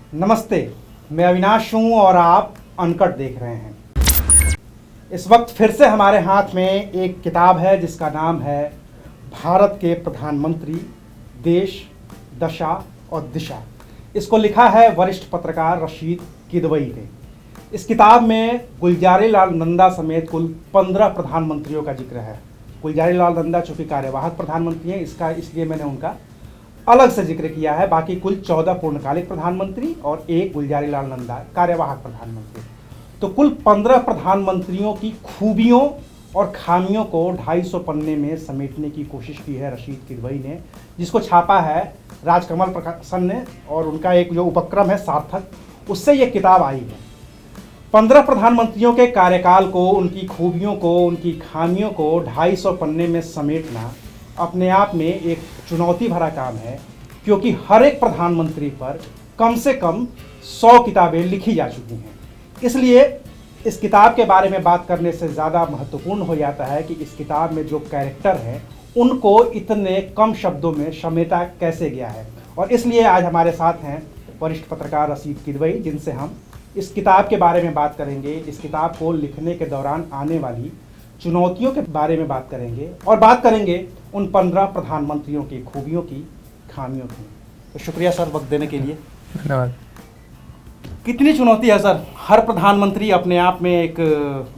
नमस्ते, मैं अविनाश हूँ और आप अनकट देख रहे हैं। इस वक्त फिर से हमारे हाथ में एक किताब है जिसका नाम है भारत के प्रधानमंत्री, देश, दशा और दिशा। इसको लिखा है वरिष्ठ पत्रकार रशीद किदवई ने। इस किताब में गुलजारी लाल नंदा समेत कुल 15 प्रधानमंत्रियों का जिक्र है। गुलजारी लाल नंदा चूँकि कार्यवाहक प्रधानमंत्री हैं, इसलिए मैंने उनका अलग से जिक्र किया है। बाकी कुल 14 पूर्णकालिक प्रधानमंत्री और एक गुलजारी लाल नंदा कार्यवाहक प्रधानमंत्री। तो कुल 15 प्रधानमंत्रियों की खूबियों और खामियों को 250 पन्ने में समेटने की कोशिश की है रशीद किदवई ने, जिसको छापा है राजकमल प्रकाशन ने, और उनका एक जो उपक्रम है सार्थक, उससे ये किताब आई है। 15 प्रधानमंत्रियों के कार्यकाल को, उनकी खूबियों को, उनकी खामियों को 250 पन्ने में समेटना अपने आप में एक चुनौती भरा काम है, क्योंकि हर एक प्रधानमंत्री पर कम से कम 100 किताबें लिखी जा चुकी हैं। इसलिए इस किताब के बारे में बात करने से ज़्यादा महत्वपूर्ण हो जाता है कि इस किताब में जो कैरेक्टर हैं उनको इतने कम शब्दों में समेटा कैसे गया है। और इसलिए आज हमारे साथ हैं वरिष्ठ पत्रकार रशीद किदवई, जिनसे हम इस किताब के बारे में बात करेंगे, इस किताब को लिखने के दौरान आने वाली चुनौतियों के बारे में बात करेंगे और बात करेंगे उन 15 प्रधानमंत्रियों की खूबियों की, खामियों की। तो शुक्रिया सर वक्त देने के लिए। धन्यवाद। कितनी चुनौती है सर? हर प्रधानमंत्री अपने आप में एक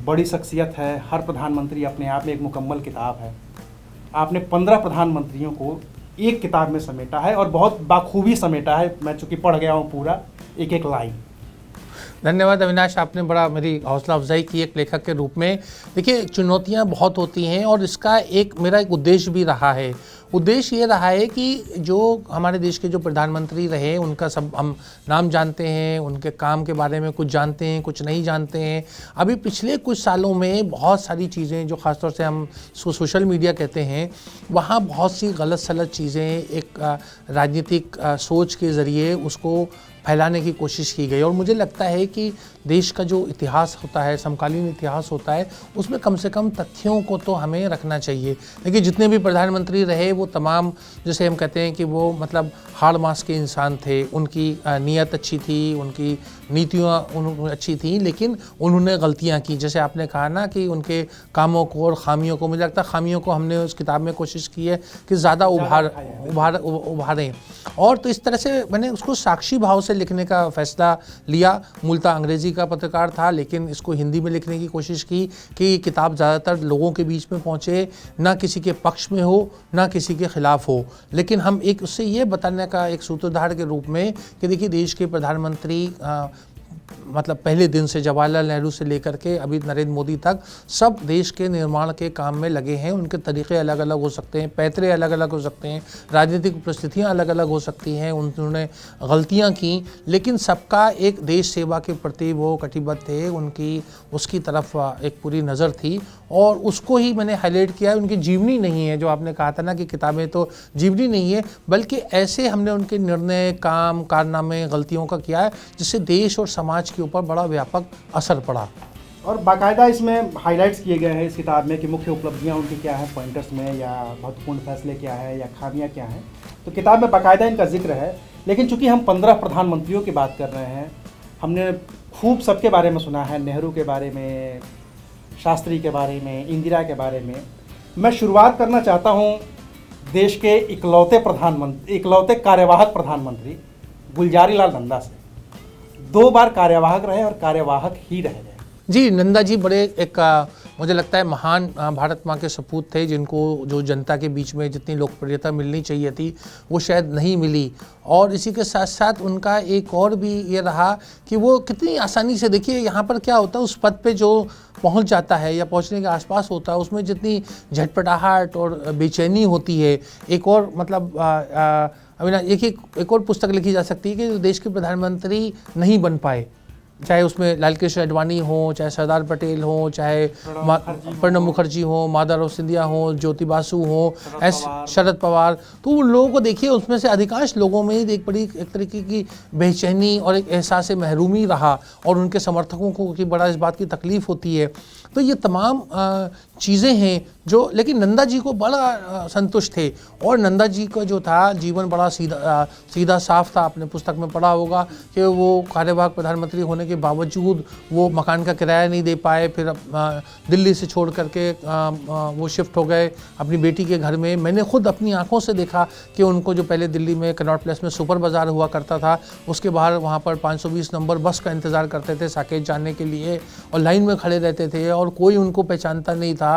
बड़ी शख्सियत है, हर प्रधानमंत्री अपने आप में एक मुकम्मल किताब है। आपने 15 प्रधानमंत्रियों को एक किताब में समेटा है और बहुत बाखूबी समेटा है। मैं चूँकि पढ़ गया हूँ पूरा एक एक लाइन। धन्यवाद अविनाश, आपने बड़ा मेरी हौसला अफजाई की एक लेखक के रूप में। देखिए, चुनौतियां बहुत होती हैं और इसका मेरा एक उद्देश्य भी रहा है। उद्देश्य ये रहा है कि जो हमारे देश के जो प्रधानमंत्री रहे उनका सब हम नाम जानते हैं, उनके काम के बारे में कुछ जानते हैं, कुछ नहीं जानते हैं। अभी पिछले कुछ सालों में बहुत सारी चीज़ें जो ख़ासतौर से हम सोशल मीडिया कहते हैं, वहाँ बहुत सी गलत सलत चीज़ें एक राजनीतिक सोच के ज़रिए उसको फैलाने की कोशिश की गई। और मुझे लगता है कि देश का जो इतिहास होता है, समकालीन इतिहास होता है, उसमें कम से कम तथ्यों को तो हमें रखना चाहिए। देखिए, जितने भी प्रधानमंत्री रहे वो तमाम, जैसे हम कहते हैं कि वो मतलब हाड़ मास के इंसान थे। उनकी नीयत अच्छी थी, उनकी नीतियाँ अच्छी थी, लेकिन उन्होंने गलतियाँ की। जैसे आपने कहा ना कि उनके कामों को और खामियों को, मुझे लगता है खामियों को हमने उस किताब में कोशिश की है कि ज़्यादा उभारें। और तो इस तरह से मैंने उसको साक्षी भाव से लिखने का फैसला लिया। मूलतः अंग्रेज़ी का पत्रकार था, लेकिन इसको हिंदी में लिखने की कोशिश की कि किताब ज़्यादातर लोगों के बीच में पहुँचे, ना किसी के पक्ष में हो ना किसी के खिलाफ हो। लेकिन हम एक उससे ये बताने का एक सूत्रधार के रूप में कि देखिए, देश के प्रधानमंत्री मतलब पहले दिन से जवाहरलाल नेहरू से लेकर के अभी नरेंद्र मोदी तक सब देश के निर्माण के काम में लगे हैं। उनके तरीक़े अलग अलग हो सकते हैं, पैतरे अलग अलग हो सकते हैं, राजनीतिक परिस्थितियाँ अलग अलग हो सकती हैं, उन्होंने गलतियाँ की, लेकिन सबका एक देश सेवा के प्रति वो कटिबद्ध थे। उनकी उसकी तरफ एक पूरी नज़र थी और उसको ही मैंने हाईलाइट किया। उनकी जीवनी नहीं है, जो आपने कहा था ना कि किताबें तो जीवनी नहीं है, बल्कि ऐसे हमने उनके निर्णय, काम, कारनामे, गलतियों का किया है जिससे देश और समाज के ऊपर बड़ा व्यापक असर पड़ा। और बाकायदा इसमें हाइलाइट्स किए गए हैं इस किताब में कि मुख्य उपलब्धियां उनकी क्या है पॉइंटर्स में, या महत्वपूर्ण फैसले क्या है, या खामियां क्या हैं। तो किताब में बाकायदा इनका जिक्र है। लेकिन चूंकि हम 15 प्रधानमंत्रियों की बात कर रहे हैं, हमने खूब सबके बारे में सुना है, नेहरू के बारे में, शास्त्री के बारे में, इंदिरा के बारे में। मैं शुरुआत करना चाहता हूँ देश के इकलौते कार्यवाहक प्रधानमंत्री गुलजारी लाल नंदा से। 2 बार कार्यवाहक रहे और कार्यवाहक ही रह गए। जी, नंदा जी बड़े एक मुझे लगता है महान भारत माँ के सपूत थे, जिनको जो जनता के बीच में जितनी लोकप्रियता मिलनी चाहिए थी वो शायद नहीं मिली। और इसी के साथ साथ उनका एक और भी ये रहा कि वो कितनी आसानी से, देखिए यहाँ पर क्या होता है, उस पद पे जो पहुँच जाता है या पहुँचने के आसपास होता है, उसमें जितनी झटपटाहट और बेचैनी होती है। एक और मतलब अभी ना एक और पुस्तक लिखी जा सकती है कि जो देश के प्रधानमंत्री नहीं बन पाए, चाहे उसमें लाल कृष्ण आडवाणी हो, चाहे सरदार पटेल हो, चाहे प्रणब मुखर्जी हो, माधवराव सिंधिया हो, ज्योति बासु हो, शरद पवार, तो उन लोगों को देखिए उसमें से अधिकांश लोगों में एक बड़ी एक तरीके की बेचैनी और एक एहसास महरूमी रहा और उनके समर्थकों को कि बड़ा इस बात की तकलीफ होती है। तो ये तमाम चीज़ें हैं जो, लेकिन नंदा जी को बड़ा संतुष्ट थे और नंदा जी का जो था जीवन बड़ा सीधा साफ था। आपने पुस्तक में पढ़ा होगा कि वो कार्यवाहक प्रधानमंत्री होने के बावजूद वो मकान का किराया नहीं दे पाए, फिर दिल्ली से छोड़ करके वो शिफ्ट हो गए अपनी बेटी के घर में। मैंने खुद अपनी आंखों से देखा कि उनको जो पहले दिल्ली में कनॉट प्लेस में सुपर बाज़ार हुआ करता था, उसके बाहर वहाँ पर 520 नंबर बस का इंतज़ार करते थे साकेत जाने के लिए और लाइन में खड़े रहते थे और कोई उनको पहचानता नहीं था।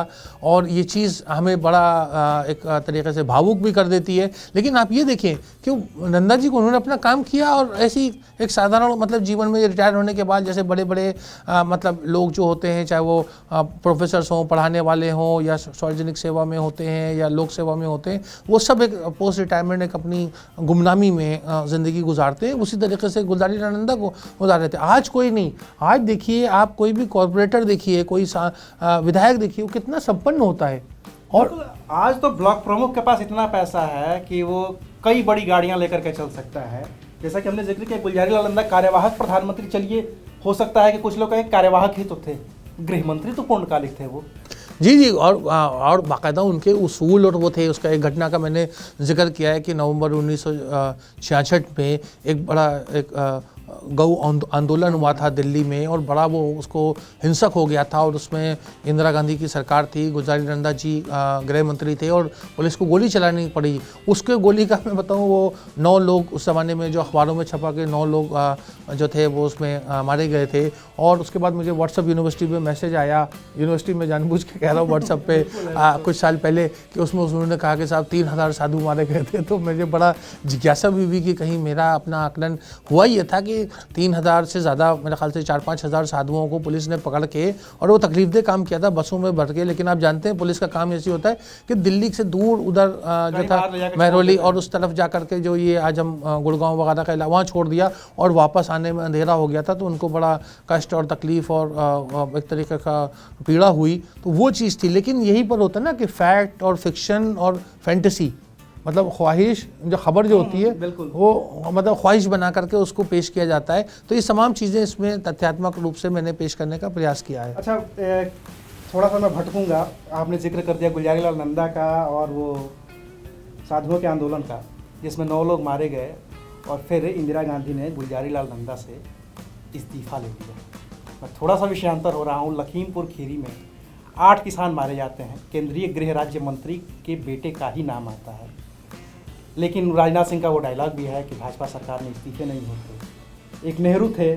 और ये चीज़ हमें बड़ा एक तरीके से भावुक भी कर देती है। लेकिन आप ये देखें कि नंदा जी को उन्होंने अपना काम किया और ऐसी एक साधारण मतलब जीवन में रिटायर होने के बाद जैसे बड़े बड़े मतलब लोग जो होते हैं, चाहे वो प्रोफेसर्स हों, पढ़ाने वाले हों या सार्वजनिक सेवा में होते हैं या लोक सेवा में होते हैं, वो सब एक पोस्ट रिटायरमेंट एक अपनी गुमनामी में ज़िंदगी गुजारते हैं। उसी तरीके से गुलजारी लाल नंदा को गुजार रहे थे। आज कोई नहीं, आज देखिए आप कोई भी कॉरपोरेटर देखिए, कोई विधायक देखिए, वो कितना संपन्न होता है। और आज तो ब्लॉक प्रमुख के पास इतना पैसा है कि वो कई बड़ी गाड़ियां लेकर के चल सकता है। जैसा कि हमने जिक्र किया गुलजारी लाल नंदा कार्यवाहक प्रधानमंत्री, चलिए हो सकता है कि कुछ लोग कहें कार्यवाहक ही तो थे, गृह मंत्री तो पूर्णकालिक थे वो। जी और बाकायदा उनके उसूल और वो थे। उसका एक घटना का मैंने जिक्र किया है कि नवंबर 1966 में एक बड़ा एक गौ आंदोलन हुआ था दिल्ली में और बड़ा वो उसको हिंसक हो गया था और उसमें इंदिरा गांधी की सरकार थी, गुलजारी नंदा जी गृह मंत्री थे और पुलिस को गोली चलानी पड़ी। उसके गोली का मैं बताऊं, वो 9 लोग उस ज़माने में जो अखबारों में छपा के 9 लोग जो थे वो उसमें मारे गए थे। और उसके बाद मुझे व्हाट्सअप यूनिवर्सिटी में मैसेज आया, यूनिवर्सिटी में जानबूझ के कह रहा हूँ व्हाट्सअप पे कुछ साल पहले, कि उसमें उन्होंने कहा कि साहब 3000 साधु मारे गए थे। तो मुझे बड़ा जिज्ञासा भी हुई कि कहीं मेरा अपना आकलन हुआ ये था कि 3000 से ज़्यादा, मेरे ख्याल से 4-5 हज़ार साधुओं को पुलिस ने पकड़ के और वो तकलीफदेह काम किया था, बसों में भर के। लेकिन आप जानते हैं पुलिस का काम ऐसी होता है कि दिल्ली से दूर उधर जो था महरौली और उस तरफ जा करके जो ये आज हम गुड़गांव वगैरह का इलाका, वहाँ छोड़ दिया और वापस आने में अंधेरा हो गया था। तो उनको बड़ा कष्ट और तकलीफ़ और एक तरीके का पीड़ा हुई। तो वो चीज़ थी। लेकिन यहीं पर होता है ना कि फैक्ट और फिक्शन और फैंटेसी, मतलब ख्वाहिश, जो खबर जो होती है वो मतलब ख्वाहिश बना करके उसको पेश किया जाता है। तो ये तमाम चीज़ें इसमें तथ्यात्मक रूप से मैंने पेश करने का प्रयास किया है। अच्छा, थोड़ा सा मैं भटकूंगा। आपने जिक्र कर दिया गुलजारी लाल नंदा का और वो साधुओं के आंदोलन का, जिसमें 9 लोग मारे गए और फिर इंदिरा गांधी ने गुलजारी लाल नंदा से इस्तीफ़ा ले लिया। मैं थोड़ा सा विषयांतर हो रहा हूँ। लखीमपुर खीरी में 8 किसान मारे जाते हैं, केंद्रीय गृह राज्य मंत्री के बेटे का ही नाम आता है। लेकिन राजनाथ सिंह का वो डायलॉग भी है कि भाजपा सरकार में इस्तीफे नहीं होते। एक नेहरू थे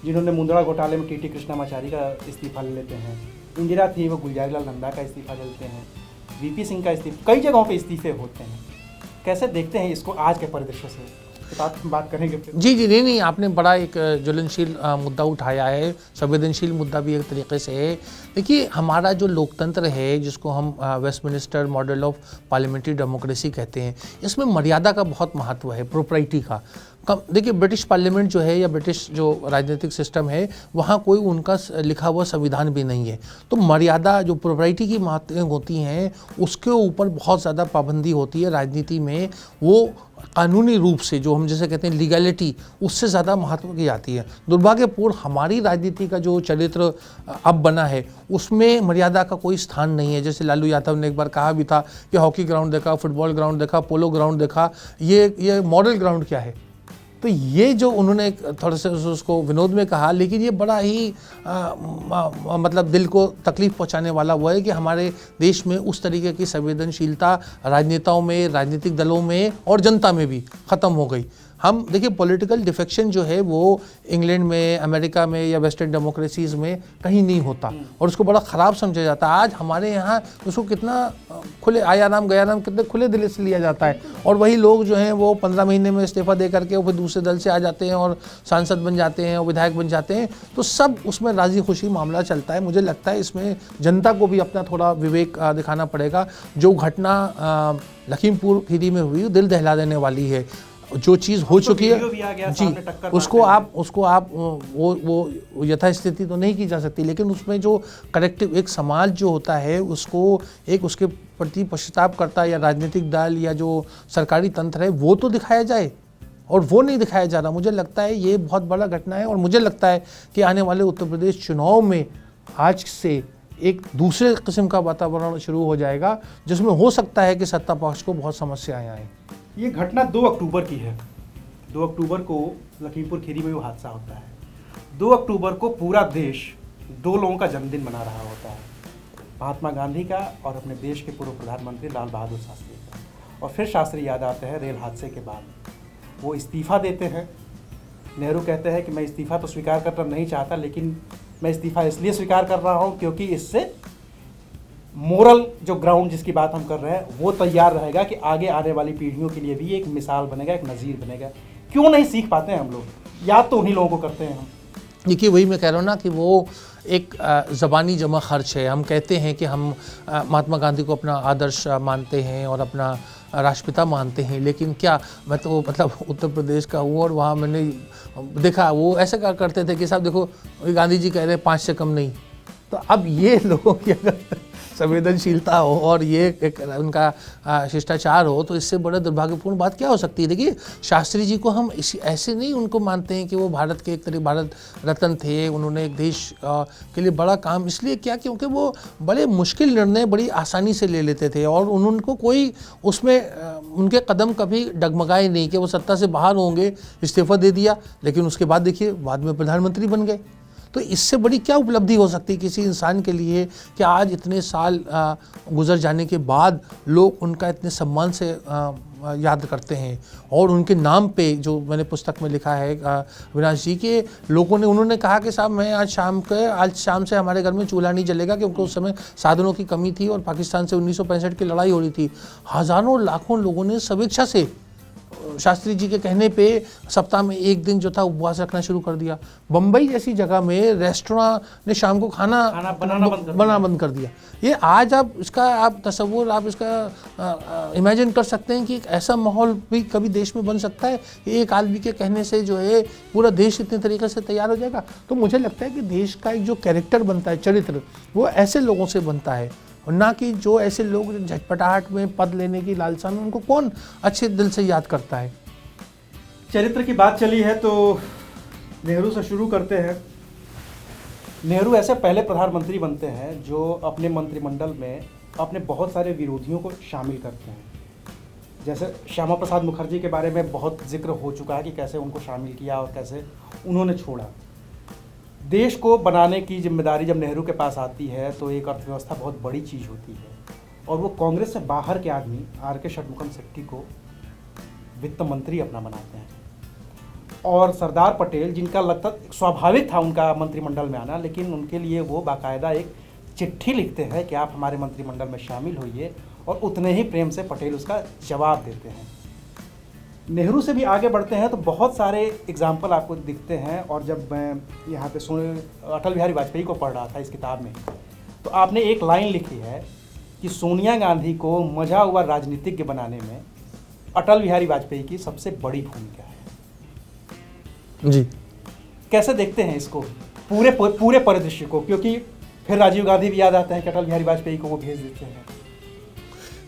जिन्होंने मुंद्रा घोटाले में टी कृष्णामाचारी का इस्तीफा ले लेते हैं। इंदिरा थी, वो गुलजारी लाल नंदा का इस्तीफा ले लेते हैं। वीपी सिंह का इस्तीफा, कई जगहों पे इस्तीफे होते हैं। कैसे देखते हैं इसको आज के परिदृश्य से? बात करेंगे फिर। जी नहीं, आपने बड़ा एक ज्वलनशील मुद्दा उठाया है, संवेदनशील मुद्दा भी एक तरीके से है। देखिए, हमारा जो लोकतंत्र है, जिसको हम Westminster model of parliamentary democracy कहते हैं, इसमें मर्यादा का बहुत महत्व है, प्रोप्राइटी का। देखिए, ब्रिटिश पार्लियामेंट जो है या ब्रिटिश जो राजनीतिक सिस्टम है, वहाँ कोई उनका लिखा हुआ संविधान भी नहीं है। तो मर्यादा, जो प्रोप्राइटी की बातें होती हैं, उसके ऊपर बहुत ज़्यादा पाबंदी होती है राजनीति में। वो कानूनी रूप से, जो हम जैसे कहते हैं लीगैलिटी, उससे ज़्यादा महत्व की जाती है। दुर्भाग्यपूर्ण हमारी राजनीति का जो चरित्र अब बना है, उसमें मर्यादा का कोई स्थान नहीं है। जैसे लालू यादव ने एक बार कहा भी था कि हॉकी ग्राउंड देखा, फुटबॉल ग्राउंड देखा, पोलो ग्राउंड देखा, ये मॉडल ग्राउंड क्या है? तो ये जो उन्होंने थोड़ा सा उसको विनोद में कहा, लेकिन ये बड़ा ही मतलब दिल को तकलीफ पहुंचाने वाला हुआ है कि हमारे देश में उस तरीके की संवेदनशीलता राजनेताओं में, राजनीतिक दलों में और जनता में भी ख़त्म हो गई। हम देखिए, पॉलिटिकल डिफेक्शन जो है वो इंग्लैंड में, अमेरिका में या वेस्टर्न डेमोक्रेसीज़ में कहीं नहीं होता और उसको बड़ा ख़राब समझा जाता है। आज हमारे यहाँ उसको कितना खुले, आया नाम गया नाम, कितने खुले दिल से लिया जाता है। और वही लोग जो हैं वो 15 महीने में इस्तीफ़ा दे करके वो फिर दूसरे दल से आ जाते हैं और सांसद बन जाते हैं और विधायक बन जाते हैं। तो सब उसमें राज़ी खुशी मामला चलता है। मुझे लगता है इसमें जनता को भी अपना थोड़ा विवेक दिखाना पड़ेगा। जो घटना लखीमपुर खीरी में हुई, दिल दहला देने वाली है। जो चीज़ हो चुकी वीडियो भी आ है गया जी, सामने टक्कर उसको आप वो यथास्थिति तो नहीं की जा सकती, लेकिन उसमें जो करेक्टिव एक समाज जो होता है उसको एक उसके प्रति पश्चाताप करता या राजनीतिक दल या जो सरकारी तंत्र है वो तो दिखाया जाए, और वो नहीं दिखाया जा रहा। मुझे लगता है ये बहुत बड़ा घटना है, और मुझे लगता है कि आने वाले उत्तर प्रदेश चुनाव में आज से एक दूसरे किस्म का वातावरण शुरू हो जाएगा, जिसमें हो सकता है कि सत्ता पक्ष को बहुत समस्याएं आएँ। ये घटना 2 अक्टूबर की है। 2 अक्टूबर को लखीमपुर खीरी में वो हादसा होता है। 2 अक्टूबर को पूरा देश 2 लोगों का जन्मदिन मना रहा होता है, महात्मा गांधी का और अपने देश के पूर्व प्रधानमंत्री लाल बहादुर शास्त्री का। और फिर शास्त्री याद आते हैं रेल हादसे के बाद। वो इस्तीफ़ा देते हैं। नेहरू कहते हैं कि मैं इस्तीफ़ा तो स्वीकार करना नहीं चाहता, लेकिन मैं इस्तीफ़ा इसलिए स्वीकार कर रहा हूँ क्योंकि इससे मोरल जो ग्राउंड जिसकी बात हम कर रहे हैं वो तैयार रहेगा कि आगे आने वाली पीढ़ियों के लिए भी एक मिसाल बनेगा, एक नज़ीर बनेगा। क्यों नहीं सीख पाते हैं हम लोग? याद तो उन्हीं लोगों को करते हैं हम। देखिए वही मैं कह रहा हूँ ना कि वो एक ज़बानी जमा खर्च है। हम कहते हैं कि हम महात्मा गांधी को अपना आदर्श मानते हैं और अपना राष्ट्रपिता मानते हैं, लेकिन क्या मैं तो मतलब उत्तर प्रदेश का हूँ और वहाँ मैंने देखा वो ऐसे क्या करते थे कि साहब देखो गांधी जी कह रहे हैं 5 से कम नहीं। तो अब ये लोगों की अगर संवेदनशीलता हो और ये एक उनका शिष्टाचार हो तो इससे बड़ा दुर्भाग्यपूर्ण बात क्या हो सकती है। देखिए शास्त्री जी को हम ऐसे नहीं उनको मानते हैं कि वो भारत के एक तरह भारत रत्न थे। उन्होंने एक देश के लिए बड़ा काम इसलिए किया क्योंकि वो बड़े मुश्किल निर्णय बड़ी आसानी से ले लेते थे और उनको कोई उसमें उनके कदम कभी डगमगाए नहीं कि वो सत्ता से बाहर होंगे, इस्तीफा दे दिया, लेकिन उसके बाद देखिए बाद में प्रधानमंत्री बन गए। तो इससे बड़ी क्या उपलब्धि हो सकती है किसी इंसान के लिए कि आज इतने साल गुजर जाने के बाद लोग उनका इतने सम्मान से याद करते हैं। और उनके नाम पे जो मैंने पुस्तक में लिखा है अविनाश जी के लोगों ने उन्होंने कहा कि साहब मैं आज शाम से हमारे घर में चूल्हा नहीं जलेगा क्योंकि उस समय साधनों की कमी थी और पाकिस्तान से 1965 की लड़ाई हो रही थी। हज़ारों लाखों लोगों ने स्वेच्छा से शास्त्री जी के कहने पे सप्ताह में 1 दिन जो था उपवास रखना शुरू कर दिया। बम्बई जैसी जगह में रेस्टोरेंट ने शाम को खाना बनाना बंद कर दिया। ये आज आप इसका आप तसव्वुर आप इसका इमेजिन कर सकते हैं कि एक ऐसा माहौल भी कभी देश में बन सकता है कि एक आदमी के कहने से जो है पूरा देश इतने तरीके से तैयार हो जाएगा। तो मुझे लगता है कि देश का एक जो कैरेक्टर बनता है, चरित्र, वो ऐसे लोगों से बनता है और ना कि जो ऐसे लोग झटपटाहट में पद लेने की लालसा में उनको कौन अच्छे दिल से याद करता है। चरित्र की बात चली है तो नेहरू से शुरू करते हैं। नेहरू ऐसे पहले प्रधानमंत्री बनते हैं जो अपने मंत्रिमंडल में अपने बहुत सारे विरोधियों को शामिल करते हैं। जैसे श्यामा प्रसाद मुखर्जी के बारे में बहुत जिक्र हो चुका है कि कैसे उनको शामिल किया और कैसे उन्होंने छोड़ा। देश को बनाने की जिम्मेदारी जब नेहरू के पास आती है तो एक अर्थव्यवस्था बहुत बड़ी चीज़ होती है और वो कांग्रेस से बाहर के आदमी आर.के. षणमुगम शेट्टी को वित्त मंत्री अपना बनाते हैं। और सरदार पटेल, जिनका लगता स्वाभाविक था उनका मंत्रिमंडल में आना, लेकिन उनके लिए वो बाकायदा एक चिट्ठी लिखते हैं कि आप हमारे मंत्रिमंडल में शामिल होइए, और उतने ही प्रेम से पटेल उसका जवाब देते हैं। नेहरू से भी आगे बढ़ते हैं तो बहुत सारे एग्जाम्पल आपको दिखते हैं। और जब मैं यहाँ पे अटल बिहारी वाजपेयी को पढ़ रहा था इस किताब में, तो आपने एक लाइन लिखी है कि सोनिया गांधी को मजा हुआ राजनीतिज्ञ बनाने में अटल बिहारी वाजपेयी की सबसे बड़ी भूमिका है। जी, कैसे देखते हैं इसको पूरे परिदृश्य को? क्योंकि फिर राजीव गांधी भी याद आते हैं कि अटल बिहारी वाजपेयी को वो भेज देते हैं।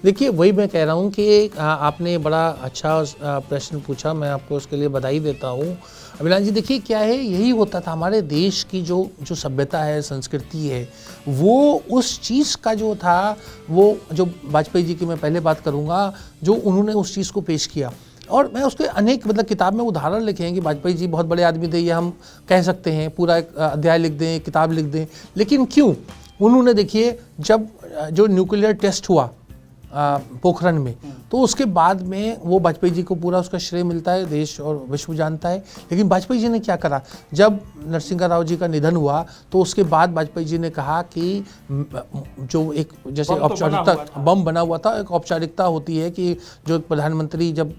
देखिए वही मैं कह रहा हूँ कि आपने बड़ा अच्छा प्रश्न पूछा, मैं आपको उसके लिए बधाई देता हूँ। अविनाश जी देखिए क्या है, यही होता था हमारे देश की जो सभ्यता है, संस्कृति है, वो उस चीज़ का जो था, वो जो वाजपेयी जी की मैं पहले बात करूँगा, जो उन्होंने उस चीज़ को पेश किया। और मैं उसके अनेक मतलब किताब में उदाहरण लिखे हैं कि वाजपेयी जी बहुत बड़े आदमी थे, ये हम कह सकते हैं, पूरा एक अध्याय लिख दें, किताब लिख दें। लेकिन क्यों? उन्होंने देखिए जब जो न्यूक्लियर टेस्ट हुआ पोखरण में, तो उसके बाद में वो वाजपेयी जी को पूरा उसका श्रेय मिलता है, देश और विश्व जानता है। लेकिन वाजपेयी जी ने क्या करा, जब नरसिंह राव जी का निधन हुआ तो उसके बाद वाजपेयी जी ने कहा कि जो एक जैसे औपचारिकता बम बना हुआ था, एक औपचारिकता होती है कि जो प्रधानमंत्री जब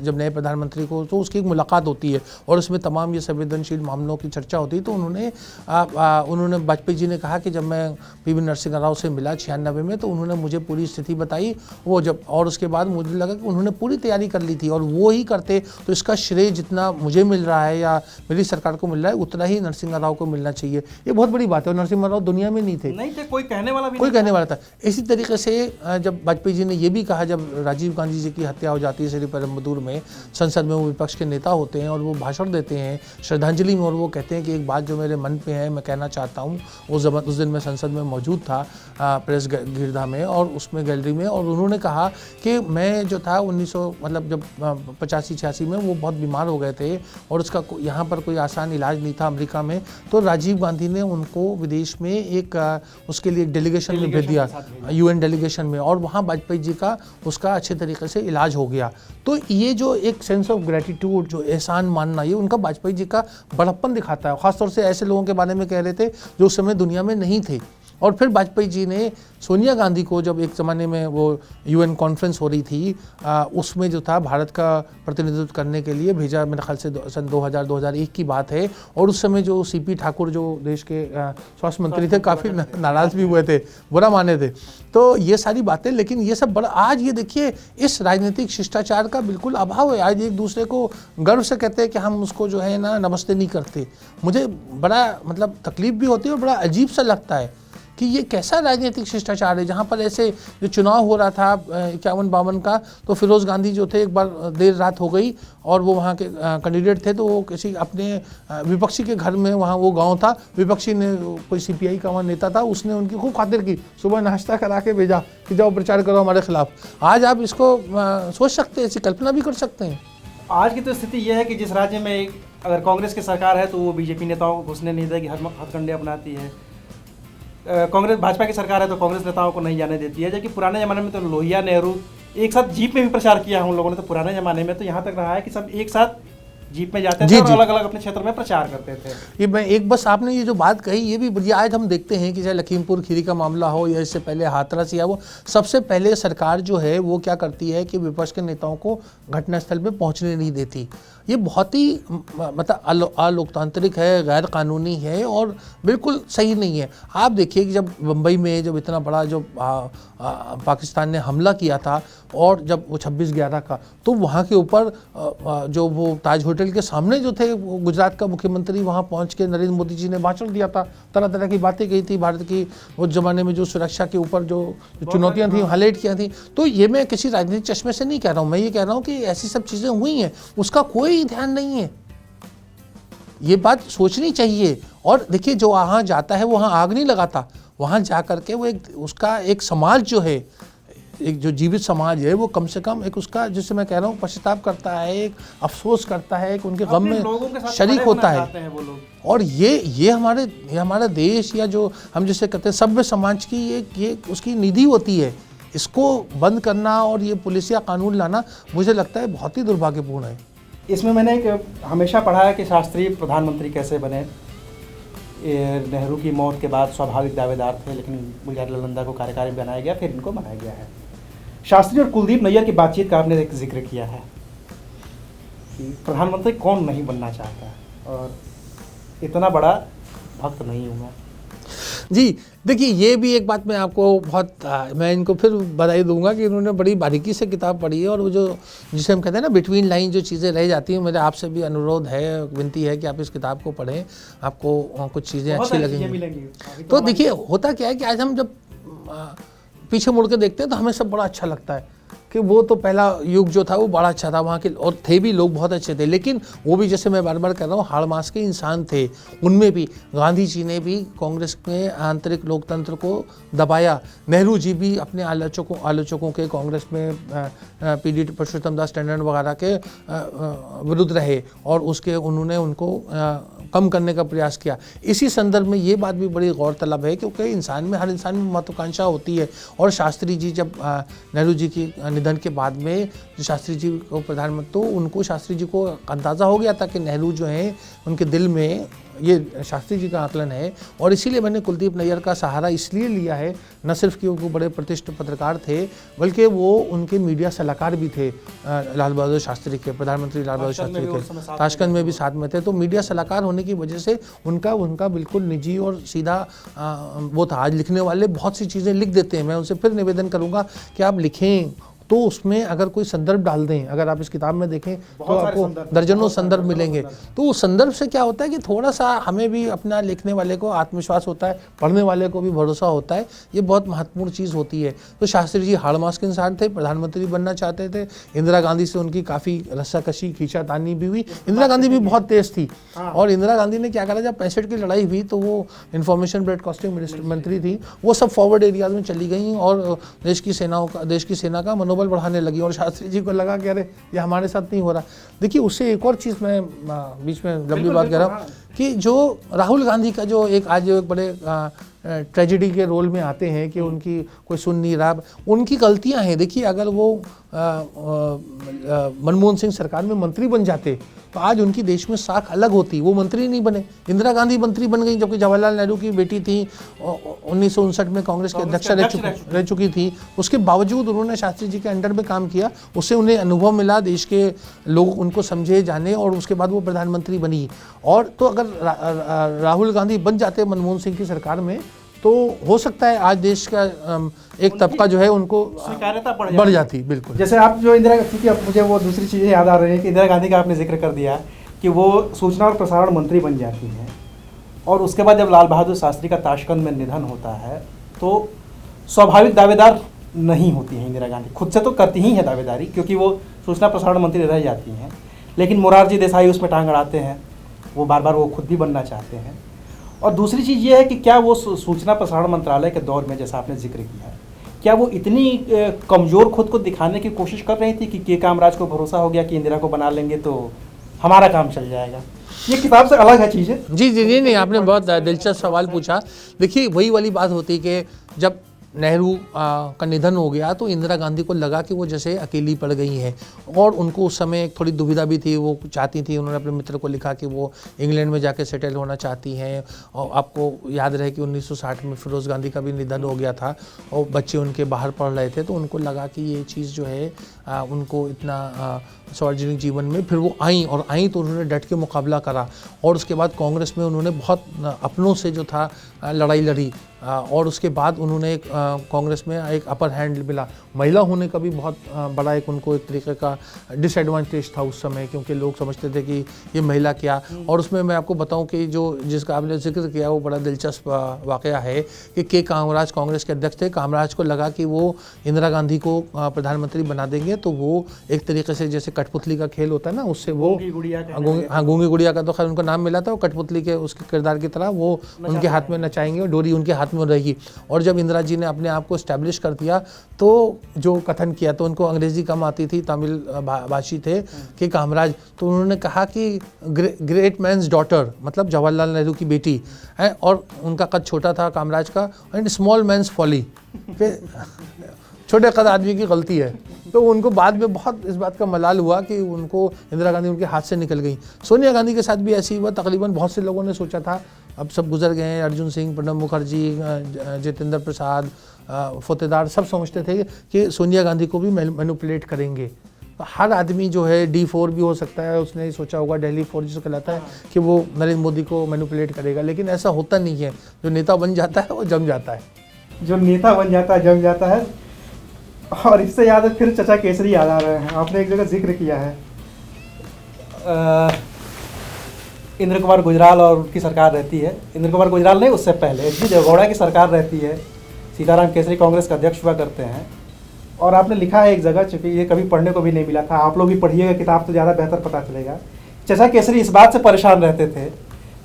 जब नए प्रधानमंत्री को, तो उसकी एक मुलाकात होती है और उसमें तमाम ये संवेदनशील मामलों की चर्चा होती है। तो उन्होंने वाजपेयी जी ने कहा कि जब मैं पी.वी. नरसिंह राव से मिला 96 में, तो उन्होंने मुझे पूरी स्थिति की बताई वो जब, और उसके बाद मुझे लगा कि उन्होंने पूरी तैयारी कर ली थी और वो ही करते तो इसका श्रेय जितना मुझे मिल रहा है या मेरी सरकार को मिल रहा है उतना ही नरसिम्हा राव को मिलना चाहिए। ये बहुत बड़ी बात है। और नरसिम्हा राव दुनिया में नहीं थे, कोई कहने वाला भी कोई कहने वाला था। इसी तरीके से जब वाजपेयी जी ने ये भी कहा, जब राजीव गांधी जी की हत्या हो जाती है श्रीपेरुम्बदूर में, संसद में वो विपक्ष के नेता होते हैं और वो भाषण देते हैं श्रद्धांजलि में, और वो कहते हैं कि एक बात जो मेरे मन पे है मैं कहना चाहता हूँ। उस दिन मैं संसद में मौजूद था प्रेस गिरधा में और उसमें गैलरी में, और उन्होंने कहा कि मैं जो था 1900 मतलब जब 85-86 में वो बहुत बीमार हो गए थे और उसका यहाँ पर कोई आसान इलाज नहीं था अमेरिका में, तो राजीव गांधी ने उनको विदेश में एक उसके लिए डेलीगेशन में भेज दिया, UN डेलीगेशन में, और वहाँ वाजपेयी जी का उसका अच्छे तरीके से इलाज हो गया। तो ये जो एक सेंस ऑफ ग्रेटिट्यूड, जो एहसान मानना, ये उनका वाजपेयी जी का बड़प्पन दिखाता है। ख़ासतौर से ऐसे लोगों के बारे में कह रहे थे जो उस समय दुनिया में नहीं थे। और फिर वाजपेयी जी ने सोनिया गांधी को, जब एक ज़माने में वो UN कॉन्फ्रेंस हो रही थी उसमें जो था भारत का प्रतिनिधित्व करने के लिए भेजा, मेरे ख्याल से सन 2000-2001 की बात है। और उस समय जो CP ठाकुर जो देश के स्वास्थ्य मंत्री थे काफ़ी नाराज़ भी हुए थे, बुरा माने थे। तो ये सारी बातें, लेकिन ये सब बड़ा, आज ये देखिए इस राजनीतिक शिष्टाचार का बिल्कुल अभाव है। आज एक दूसरे को गर्व से कहते हैं कि हम उसको जो है ना नमस्ते नहीं करते। मुझे बड़ा मतलब तकलीफ भी होती है और बड़ा अजीब सा लगता है कि ये कैसा राजनीतिक शिष्टाचार है, जहाँ पर ऐसे जो चुनाव हो रहा था 51-52 का, तो फिरोज़ गांधी जो थे एक बार देर रात हो गई और वो वहाँ के कैंडिडेट थे, तो वो किसी अपने विपक्षी के घर में, वहाँ वो गांव था, विपक्षी ने कोई CPI का वहाँ नेता था, उसने उनकी खूब खातिर की, सुबह नाश्ता करा के भेजा कि जाओ प्रचार करो हमारे खिलाफ। आज आप इसको सोच सकते हैं, ऐसी कल्पना भी कर सकते हैं। आज की तो स्थिति यह है कि जिस राज्य में अगर कांग्रेस की सरकार है तो वो BJP नेताओं को घुसने नहीं देगी, हथकंडे अपनाती है। कांग्रेस भाजपा की सरकार है तो कांग्रेस नेताओं को नहीं जाने देती है। जबकि पुराने ज़माने में तो लोहिया, नेहरू एक साथ जीप में भी प्रचार किया हम लोगों ने, तो पुराने ज़माने में तो यहाँ तक रहा है कि सब एक साथ जीप में जाते थे और अलग अलग अपने क्षेत्र में प्रचार करते थे। ये मैं एक बस आपने ये जो बात कही ये भी बढ़िया। आज हम देखते हैं कि चाहे लखीमपुर खीरी का मामला हो या इससे पहले हाथरस या वो, सबसे पहले सरकार जो है वो क्या करती है कि विपक्ष के नेताओं को घटनास्थल पे पहुंचने नहीं देती। ये बहुत ही मतलब अलोकतांत्रिक है, गैर कानूनी है और बिल्कुल सही नहीं है। आप देखिए कि जब मुंबई में जब इतना बड़ा जो पाकिस्तान ने हमला किया था और जब वो 26/11 का, तो वहाँ के ऊपर जो वो ताज होटल के सामने जो थे वो गुजरात का मुख्यमंत्री वहाँ पहुँच के नरेंद्र मोदी जी ने भाषण दिया था, तरह तरह की बातें कही थी, भारत की उस ज़माने में जो सुरक्षा के ऊपर जो चुनौतियाँ थी हाईलाइट किया थी। तो ये मैं किसी राजनीतिक चश्मे से नहीं कह रहा हूँ, मैं ये कह रहा हूँ कि ऐसी सब चीज़ें हुई हैं, उसका कोई ध्यान नहीं है। ये बात सोचनी चाहिए। और देखिए जो वहाँ जाता है वहाँ आग नहीं लगाता, वहाँ जा करके वो उसका एक समाज जो है, एक जो जीवित समाज है वो कम से कम एक उसका, जिससे मैं कह रहा हूँ, पश्चाताप करता है, एक अफसोस करता है, एक उनके गम में शरीक होता है। और ये हमारा देश या जो हम जिसे कहते हैं सभ्य समाज की ये उसकी निधि होती है। इसको बंद करना और ये पुलिसिया कानून लाना मुझे लगता है बहुत ही दुर्भाग्यपूर्ण है। इसमें मैंने एक हमेशा पढ़ा है कि शास्त्री प्रधानमंत्री कैसे बने। नेहरू की मौत के बाद स्वाभाविक दावेदार थे, लेकिन गुलजार लाल नंदा को कार्यकारी बनाया गया, फिर इनको बनाया गया है। शास्त्री और कुलदीप नैयर की बातचीत का आपने एक जिक्र किया है कि प्रधानमंत्री कौन नहीं बनना चाहता, और इतना बड़ा भक्त नहीं हूँ मैं। जी देखिए, ये भी एक बात मैं आपको मैं इनको फिर बधाई दूंगा कि इन्होंने बड़ी बारीकी से किताब पढ़ी है, और वो जो जिसे हम कहते हैं ना बिटवीन लाइन जो चीज़ें रह जाती हैं, मेरा आपसे भी अनुरोध है, विनती है कि आप इस किताब को पढ़ें, आपको कुछ चीज़ें अच्छी लगेंगी। तो देखिए होता क्या है कि आज हम जब पीछे मुड़ के देखते हैं तो हमें सब बड़ा अच्छा लगता है कि वो तो पहला युग जो था वो बड़ा अच्छा था, वहाँ के और थे भी लोग बहुत अच्छे थे, लेकिन वो भी जैसे मैं बार बार कह रहा हूँ हाड़ मास के इंसान थे। उनमें भी गांधी जी ने भी कांग्रेस में आंतरिक लोकतंत्र को दबाया, नेहरू जी भी अपने आलोचकों के कांग्रेस में PD पुरुषोत्तम दास टंडन वगैरह के विरुद्ध रहे और उन्होंने उनको कम करने का प्रयास किया। इसी संदर्भ में ये बात भी बड़ी गौरतलब है क्योंकि हर इंसान में महत्वाकांक्षा होती है, और शास्त्री जी जब नेहरू जी की निधन के बाद में जो शास्त्री जी को प्रधानमंत्री, तो उनको शास्त्री जी को अंदाज़ा हो गया था कि नेहरू जो हैं उनके दिल में ये शास्त्री जी का आकलन है। और इसीलिए मैंने कुलदीप नैयर का सहारा इसलिए लिया है, न सिर्फ कि वो बड़े प्रतिष्ठित पत्रकार थे, बल्कि वो उनके मीडिया सलाहकार भी थे लाल बहादुर शास्त्री के, प्रधानमंत्री लाल बहादुर शास्त्री के। ताशकंद में भी साथ में थे, तो मीडिया सलाहकार होने की वजह से उनका बिल्कुल निजी और सीधा वो था। आज लिखने वाले बहुत सी चीज़ें लिख देते हैं, मैं उनसे फिर निवेदन करूँगा कि आप लिखें तो उसमें अगर कोई संदर्भ डाल दें। अगर आप इस किताब में देखें तो आपको दर्जनों संदर्भ मिलेंगे। तो उस संदर्भ से क्या होता है कि थोड़ा सा हमें भी अपना लिखने वाले को आत्मविश्वास होता है, पढ़ने वाले को भी भरोसा होता है। ये बहुत महत्वपूर्ण चीज़ होती है। तो शास्त्री जी हाड़ मास के इंसान थे, प्रधानमंत्री बनना चाहते थे। इंदिरा गांधी से उनकी काफ़ी रस्साकशी खींचातानी भी हुई। इंदिरा गांधी भी बहुत तेज़ थी और इंदिरा गांधी ने क्या करा, जब 65 की लड़ाई हुई तो वो इन्फॉर्मेशन ब्रॉडकास्टिंग मंत्री थी, वो सब फॉरवर्ड एरियाज में चली गई और देश की सेना का मनोबल बढ़ाने लगी। और शास्त्री जी को लगा कि अरे ये हमारे साथ नहीं हो रहा। देखिए, उससे एक और चीज़ मैं बीच में लंबी बात कर रहा हूँ कि जो राहुल गांधी का जो एक आज एक बड़े ट्रेजेडी के रोल में आते हैं कि उनकी कोई सुन नहीं रहा, उनकी गलतियां हैं। देखिए, अगर वो मनमोहन सिंह सरकार में मंत्री बन जाते तो आज उनकी देश में साख अलग होती, वो मंत्री नहीं बने। इंदिरा गांधी मंत्री बन गई, जबकि जवाहरलाल नेहरू की बेटी थी, 1959 में कांग्रेस के अध्यक्ष रह चुकी थी। उसके बावजूद उन्होंने शास्त्री जी के अंडर में काम किया, उससे उन्हें अनुभव मिला, देश के लोग उनको समझे जाने, और उसके बाद वो प्रधानमंत्री बनी। और तो अगर राहुल गांधी बन जाते मनमोहन सिंह की सरकार में तो हो सकता है आज देश का एक तबका जो है उनको स्वीकार्यता बढ़ जाती। बिल्कुल, जैसे आप जो इंदिरा, क्योंकि अब मुझे वो दूसरी चीज़ें याद आ रही हैं कि इंदिरा गांधी का आपने जिक्र कर दिया कि वो सूचना और प्रसारण मंत्री बन जाती हैं, और उसके बाद जब लाल बहादुर शास्त्री का ताशकंद में निधन होता है तो स्वाभाविक दावेदार नहीं होती हैं इंदिरा गांधी। खुद से तो करती ही है दावेदारी, क्योंकि वो सूचना प्रसारण मंत्री रह जाती हैं, लेकिन मोरारजी देसाई उसमें टांग अड़ाते हैं, वो बार बार वो खुद भी बनना चाहते हैं। और दूसरी चीज़ ये है कि क्या वो सूचना प्रसारण मंत्रालय के दौर में, जैसा आपने जिक्र किया, क्या वो इतनी कमज़ोर खुद को दिखाने की कोशिश कर रही थी कि के कामराज को भरोसा हो गया कि इंदिरा को बना लेंगे तो हमारा काम चल जाएगा? ये किताब से अलग है चीज़ें। जी, नहीं, आपने बहुत दिलचस्प सवाल पूछा। देखिए, वही वाली बात होती कि जब नेहरू का निधन हो गया तो इंदिरा गांधी को लगा कि वो जैसे अकेली पड़ गई हैं, और उनको उस समय थोड़ी दुविधा भी थी। वो चाहती थी, उन्होंने अपने मित्र को लिखा कि वो इंग्लैंड में जाके सेटल होना चाहती हैं। और आपको याद रहे कि 1960 में फिरोज़ गांधी का भी निधन हो गया था और बच्चे उनके बाहर पढ़ रहे थे, तो उनको लगा कि ये चीज़ जो है उनको इतना सार्वजनिक जीवन में, फिर वो आई तो उन्होंने डट के मुकाबला करा। और उसके बाद कांग्रेस में उन्होंने बहुत अपनों से जो था लड़ाई लड़ी, और उसके बाद उन्होंने कांग्रेस में एक अपर हैंड मिला। महिला होने का भी बहुत बड़ा एक उनको एक तरीके का डिसएडवांटेज था उस समय, क्योंकि लोग समझते थे कि ये महिला क्या। और उसमें मैं आपको बताऊं कि जो जिसका आपने जिक्र किया वो बड़ा दिलचस्प वाकया है कि के कामराज कांग्रेस के अध्यक्ष थे। कामराज को लगा कि वो इंदिरा गांधी को प्रधानमंत्री बना देंगे, तो वो एक तरीके से जैसे कठपुतली का खेल होता है ना, उससे वो गूंगी गुड़िया का तो खैर उनको नाम मिला था, वो कठपुतली के उसके किरदार की तरह वो उनके हाथ में नचाएंगे और डोरी उनके हाथ में रहेगी। और जब इंदिरा जी ने अपने आप को एस्टैब्लिश कर दिया तो जो कथन किया, तो उनको अंग्रेजी कम आती थी, तमिल भाषी थे कि कामराज, तो उन्होंने कहा कि ग्रेट मैन्स डॉटर, मतलब जवाहरलाल नेहरू की बेटी है, और उनका कद छोटा था कामराज का, एंड स्मॉल मैन्स फॉली, छोटे कद आदमी की गलती है। तो उनको बाद में बहुत इस बात का मलाल हुआ कि उनको इंदिरा गांधी उनके हाथ से निकल गई। सोनिया गांधी के साथ भी ऐसी हुआ। तकरीबन बहुत से लोगों ने सोचा था, अब सब गुजर गए हैं, अर्जुन सिंह, प्रणब मुखर्जी, जितेंद्र प्रसाद, फतेदार, सब समझते थे कि सोनिया गांधी को भी मैनिपुलेट करेंगे। तो हर आदमी जो है D4 भी हो सकता है, उसने सोचा होगा दिल्ली 4 जिसे कहलाता है कि वो नरेंद्र मोदी को मैनिपुलेट करेगा, लेकिन ऐसा होता नहीं है। जो नेता बन जाता है वो जम जाता है, जो नेता बन जाता है जम जाता है। और इससे याद है, फिर चचा केसरी याद आ रहे हैं। आपने एक जगह जिक्र किया है इंद्र कुमार गुजराल और उनकी सरकार रहती है। इंद्र कुमार गुजराल नहीं, उससे पहले एच डी देवेगौड़ा की सरकार रहती है। सीताराम केसरी कांग्रेस का अध्यक्ष हुआ करते हैं। और आपने लिखा है एक जगह, चूँकि ये कभी पढ़ने को भी नहीं मिला था, आप लोग भी पढ़िएगा किताब तो ज़्यादा बेहतर पता चलेगा। चचा केसरी इस बात से परेशान रहते थे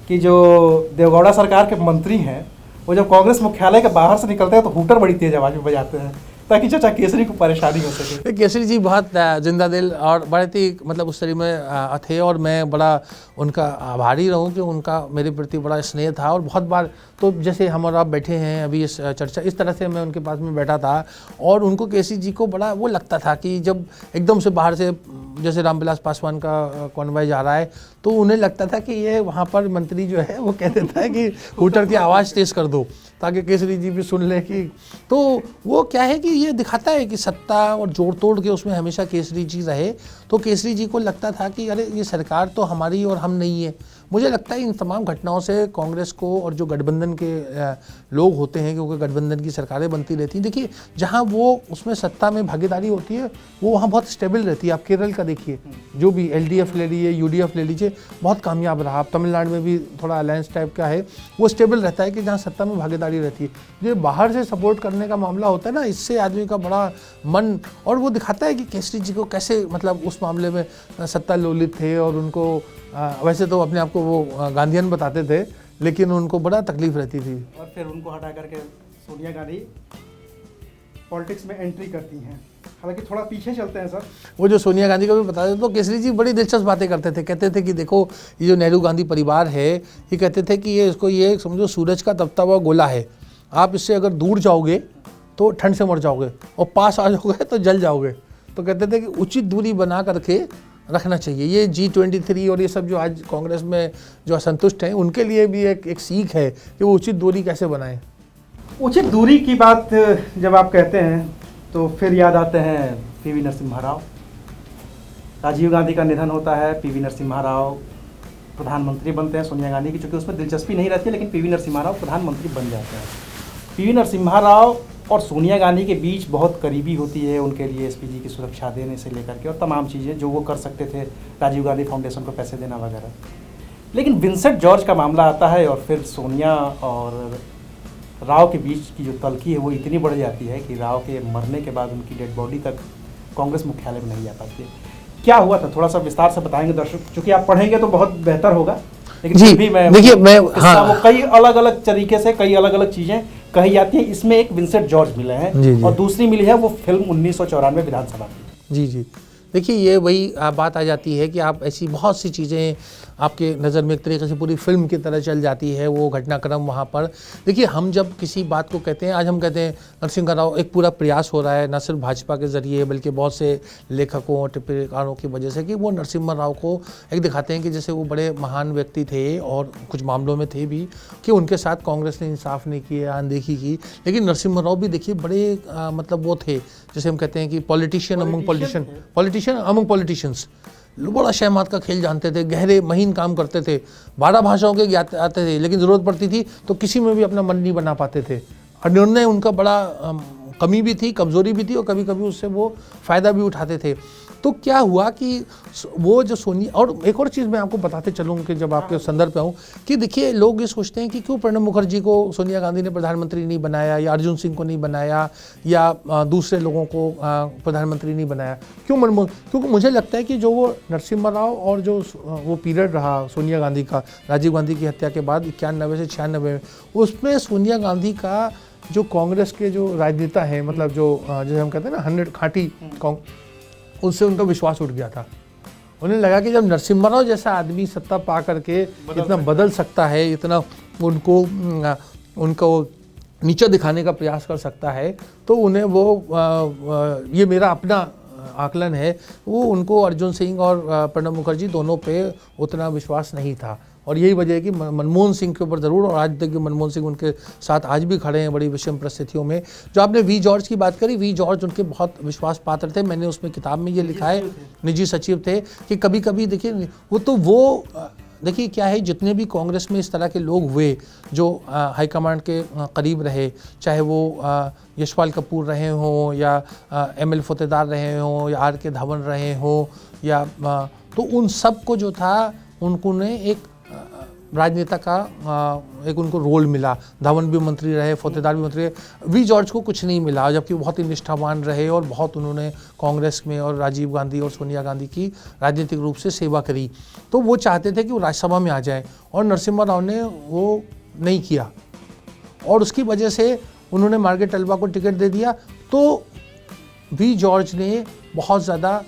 कि जो देवेगौड़ा सरकार के मंत्री हैं वो जब कांग्रेस मुख्यालय के बाहर से निकलते हैं तो हूटर बड़ी तेज आवाज़ में बजाते हैं ताकि चचा केसरी को परेशानी हो सके। केसरी जी बहुत जिंदा दिल और बड़े ही मतलब उस तरह में थे, और मैं बड़ा उनका आभारी रहूं कि उनका मेरे प्रति बड़ा स्नेह था। और बहुत बार तो जैसे हम और आप बैठे हैं अभी इस चर्चा, इस तरह से मैं उनके पास में बैठा था और उनको केसी जी को बड़ा वो लगता था कि जब एकदम से बाहर से जैसे रामविलास पासवान का कॉन्वॉय जा रहा है तो उन्हें लगता था कि ये वहाँ पर मंत्री जो है वो कह देता है कि हूटर की आवाज़ तेज़ कर दो ताकि केसरी जी भी सुन ले कि, तो वो क्या है कि ये दिखाता है कि सत्ता और जोड़ तोड़ के उसमें हमेशा केसरी जी रहे। तो केसरी जी को लगता था कि अरे ये सरकार तो हमारी और हम नहीं है। मुझे लगता है इन तमाम घटनाओं से कांग्रेस को और जो गठबंधन के लोग होते हैं, क्योंकि गठबंधन की सरकारें बनती रहती हैं, देखिए जहाँ वो उसमें सत्ता में भागीदारी होती है वो वहाँ बहुत स्टेबल रहती है। आप केरल का देखिए, जो भी LDF ले लीजिए, UDF ले लीजिए, बहुत कामयाब रहा। आप तमिलनाडु में भी थोड़ा अलायंस टाइप का है, वो स्टेबल रहता है कि जहाँ सत्ता में भागीदारी रहती है। जो बाहर से सपोर्ट करने का मामला होता है ना, इससे आदमी का बड़ा मन, और वो दिखाता है कि केसरी जी को कैसे मतलब उस मामले में सत्ता लोलित थे और उनको वैसे तो अपने आप को वो गांधीयन बताते थे, लेकिन उनको बड़ा तकलीफ रहती थी। और फिर उनको हटा करके सोनिया गांधी पॉलिटिक्स में एंट्री करती हैं। हालांकि थोड़ा पीछे चलते हैं सर, वो जो सोनिया गांधी को भी बता दें तो केसरी जी बड़ी दिलचस्प बातें करते थे। कहते थे कि देखो ये जो नेहरू गांधी परिवार है, ये कहते थे कि ये इसको ये समझो सूरज का तपता हुआ गोला है, आप इससे अगर दूर जाओगे तो ठंड से मर जाओगे और पास आ जाओगे तो जल जाओगे। तो कहते थे कि उचित दूरी बना करके रखना चाहिए। ये G23 और ये सब जो आज कांग्रेस में जो असंतुष्ट हैं उनके लिए भी एक सीख है कि वो उचित दूरी कैसे बनाएं। उचित दूरी की बात जब आप कहते हैं तो फिर याद आते हैं PV नरसिम्हा राव। राजीव गांधी का निधन होता है, PV नरसिम्हा राव प्रधानमंत्री बनते हैं सोनिया गांधी की, चूँकि उसमें दिलचस्पी नहीं रहती है, लेकिन PV नरसिम्हा राव प्रधानमंत्री बन जाते हैं। PV नरसिम्हा राव और सोनिया गांधी के बीच बहुत करीबी होती है, उनके लिए SPG की सुरक्षा देने से लेकर के और तमाम चीज़ें जो वो कर सकते थे, राजीव गांधी फाउंडेशन को पैसे देना वगैरह। लेकिन विंसेंट जॉर्ज का मामला आता है और फिर सोनिया और राव के बीच की जो तल्खी है वो इतनी बढ़ जाती है कि राव के मरने के बाद उनकी डेड बॉडी तक कांग्रेस मुख्यालय में नहीं जा पाती है। क्या हुआ था, थोड़ा सा विस्तार से बताएंगे दर्शक, चूँकि आप पढ़ेंगे तो बहुत बेहतर होगा, लेकिन जी, फिर भी देखिए मैं हाँ, वो कई अलग अलग तरीके से कई अलग अलग चीज़ें कही जाती हैं। इसमें एक विंसेंट जॉर्ज मिले हैं और दूसरी मिली है वो फिल्म 1994 विधानसभा की। जी जी, देखिए ये वही बात आ जाती है कि आप ऐसी बहुत सी चीज़ें आपके नज़र में एक तरीके से पूरी फिल्म की तरह चल जाती है वो घटनाक्रम वहाँ पर। देखिए हम जब किसी बात को कहते हैं, आज हम कहते हैं नरसिम्हा राव, एक पूरा प्रयास हो रहा है न सिर्फ भाजपा के ज़रिए बल्कि बहुत से लेखकों और टिप्पणीकारों की वजह से कि वो नरसिम्हा राव को एक दिखाते हैं कि जैसे वो बड़े महान व्यक्ति थे और कुछ मामलों में थे भी कि उनके साथ कांग्रेस ने इंसाफ नहीं किया, अनदेखी की। लेकिन नरसिम्हा राव भी देखिए बड़े मतलब वो थे, जैसे हम कहते हैं कि पॉलिटिशियन अमंग पॉलिटिशियंस, बड़ा शहमात का खेल जानते थे, गहरे महीन काम करते थे, 12 भाषाओं के आते थे, लेकिन ज़रूरत पड़ती थी तो किसी में भी अपना मन नहीं बना पाते थे। और निर्णय उनका बड़ा कमी भी थी, कमज़ोरी भी थी और कभी कभी उससे वो फ़ायदा भी उठाते थे। तो क्या हुआ कि वो जो सोनिया, और एक और चीज़ मैं आपको बताते चलूँ कि जब आपके संदर्भ पे आऊँ कि देखिए लोग ये सोचते हैं कि क्यों प्रणब मुखर्जी को सोनिया गांधी ने प्रधानमंत्री नहीं बनाया या अर्जुन सिंह को नहीं बनाया या दूसरे लोगों को प्रधानमंत्री नहीं बनाया, क्यों मनमोहन, क्योंकि मुझे लगता है कि जो वो नरसिम्हा राव और जो वो पीरियड रहा सोनिया गांधी का राजीव गांधी की हत्या के बाद 91 से 96 में, उसमें सोनिया गांधी का जो कांग्रेस के जो राजनेता हैं, मतलब जो जैसे हम कहते हैं ना 100 खाँटी, उससे उनका विश्वास उठ गया था। उन्हें लगा कि जब नरसिम्हा राव जैसा आदमी सत्ता पा करके इतना बदल सकता है, इतना उनको नीचा दिखाने का प्रयास कर सकता है, तो उन्हें वो ये मेरा अपना आकलन है, वो उनको अर्जुन सिंह और प्रणब मुखर्जी दोनों पे उतना विश्वास नहीं था। और यही वजह है कि मनमोहन सिंह के ऊपर ज़रूर, और आज तक मनमोहन सिंह उनके साथ आज भी खड़े हैं बड़ी विषम परिस्थितियों में। जो आपने वी जॉर्ज की बात करी, वी जॉर्ज उनके बहुत विश्वास पात्र थे। मैंने उसमें किताब में ये लिखा है, निजी सचिव थे, कि कभी कभी देखिए वो देखिए क्या है, जितने भी कांग्रेस में इस तरह के लोग हुए जो हाईकमांड के करीब रहे, चाहे वो यशपाल कपूर रहे हों या ML फतेहदार रहे हों या RK धवन रहे हों या तो उन सब को जो था उनको ने एक राजनेता का एक उनको रोल मिला। धवन भी मंत्री रहे, फतेहदार भी मंत्री रहे, वी जॉर्ज को कुछ नहीं मिला, जबकि बहुत ही निष्ठावान रहे और बहुत उन्होंने कांग्रेस में और राजीव गांधी और सोनिया गांधी की राजनीतिक रूप से सेवा करी। तो वो चाहते थे कि वो राज्यसभा में आ जाए और नरसिम्हा राव ने वो नहीं किया और उसकी वजह से उन्होंने मार्गरेट तलबा को टिकट दे दिया। तो वी जॉर्ज ने बहुत ज़्यादा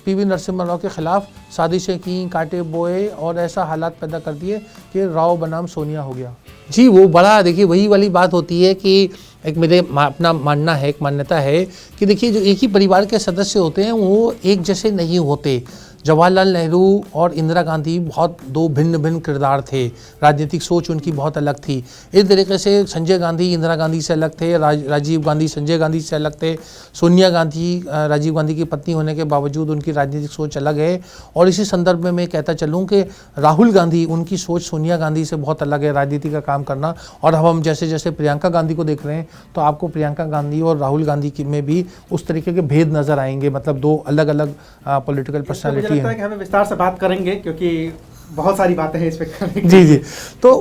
पीवी नरसिम्हा राव के खिलाफ साजिशें की, कांटे बोए और ऐसा हालात पैदा कर दिए कि राव बनाम सोनिया हो गया। जी वो बड़ा, देखिए वही वाली बात होती है कि एक मेरे अपना मानना है, एक मान्यता है कि देखिए जो एक ही परिवार के सदस्य होते हैं वो एक जैसे नहीं होते। जवाहरलाल नेहरू और इंदिरा गांधी बहुत दो भिन्न भिन्न किरदार थे, राजनीतिक सोच उनकी बहुत अलग थी। इस तरीके से संजय गांधी इंदिरा गांधी से अलग थे, राजीव गांधी संजय गांधी से अलग थे, सोनिया गांधी राजीव गांधी की पत्नी होने के बावजूद उनकी राजनीतिक सोच अलग है। और इसी संदर्भ में मैं कहता चलूँ कि राहुल गांधी, उनकी सोच सोनिया गांधी से बहुत अलग है, राजनीति का काम करना। और अब हम जैसे जैसे प्रियंका गांधी को देख रहे हैं तो आपको प्रियंका गांधी और राहुल गांधी में भी उस तरीके के भेद नज़र आएंगे, मतलब दो अलग अलग पॉलिटिकल पर्सनैलिटी मुझे लगता है कि हमें विस्तार से बात करेंगे क्योंकि बहुत सारी बातें हैं इस पे करने की। जी जी। तो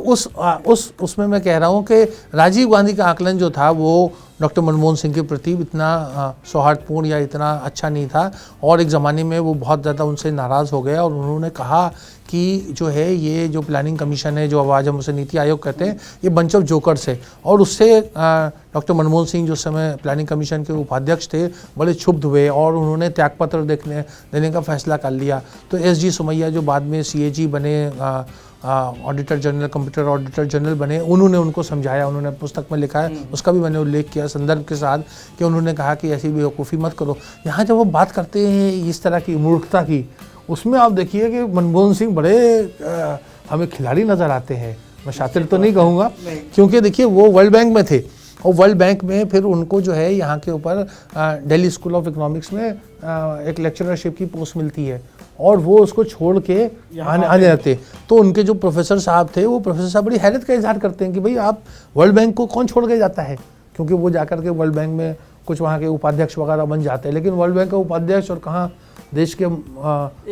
उसमें मैं कह रहा हूँ कि राजीव गांधी का आकलन जो था वो डॉक्टर मनमोहन सिंह के प्रति इतना सौहार्दपूर्ण या इतना अच्छा नहीं था, और एक ज़माने में वो बहुत ज़्यादा उनसे नाराज़ हो गया और उन्होंने कहा कि जो है ये जो प्लानिंग कमीशन है, जो अब आज हम उसे नीति आयोग कहते हैं, ये बंच ऑफ जोकर्स है। और उससे डॉक्टर मनमोहन सिंह जो समय प्लानिंग कमीशन के उपाध्यक्ष थे बड़े क्षुब्ध हुए और उन्होंने त्यागपत्र देने का फैसला कर लिया। तो एस.जी. सोमैया जो बाद में CAG बने, auditor general, computer auditor general बने, उन्होंने उनको समझाया, उन्होंने पुस्तक में लिखा है, उसका भी मैंने उल्लेख किया संदर्भ के साथ, कि उन्होंने कहा कि ऐसी बेवकूफ़ी मत करो। यहाँ जब वो बात करते हैं इस तरह की मूर्खता की, उसमें आप देखिए कि मनमोहन सिंह बड़े हमें खिलाड़ी नज़र आते हैं। मैं शातिर तो नहीं कहूँगा, क्योंकि देखिए वो वर्ल्ड बैंक में थे और वर्ल्ड बैंक में फिर उनको जो है यहाँ के ऊपर दिल्ली स्कूल ऑफ इकोनॉमिक्स में एक लेक्चरशिप की पोस्ट मिलती है और वो उसको छोड़ के आने जाते। तो उनके जो प्रोफेसर साहब थे, वो प्रोफेसर साहब बड़ी हैरत का इजहार करते हैं कि भाई आप वर्ल्ड बैंक को कौन छोड़ के जाता है, क्योंकि वो जाकर के वर्ल्ड बैंक में कुछ वहाँ के उपाध्यक्ष वगैरह बन जाते हैं, लेकिन वर्ल्ड बैंक का उपाध्यक्ष और कहाँ देश के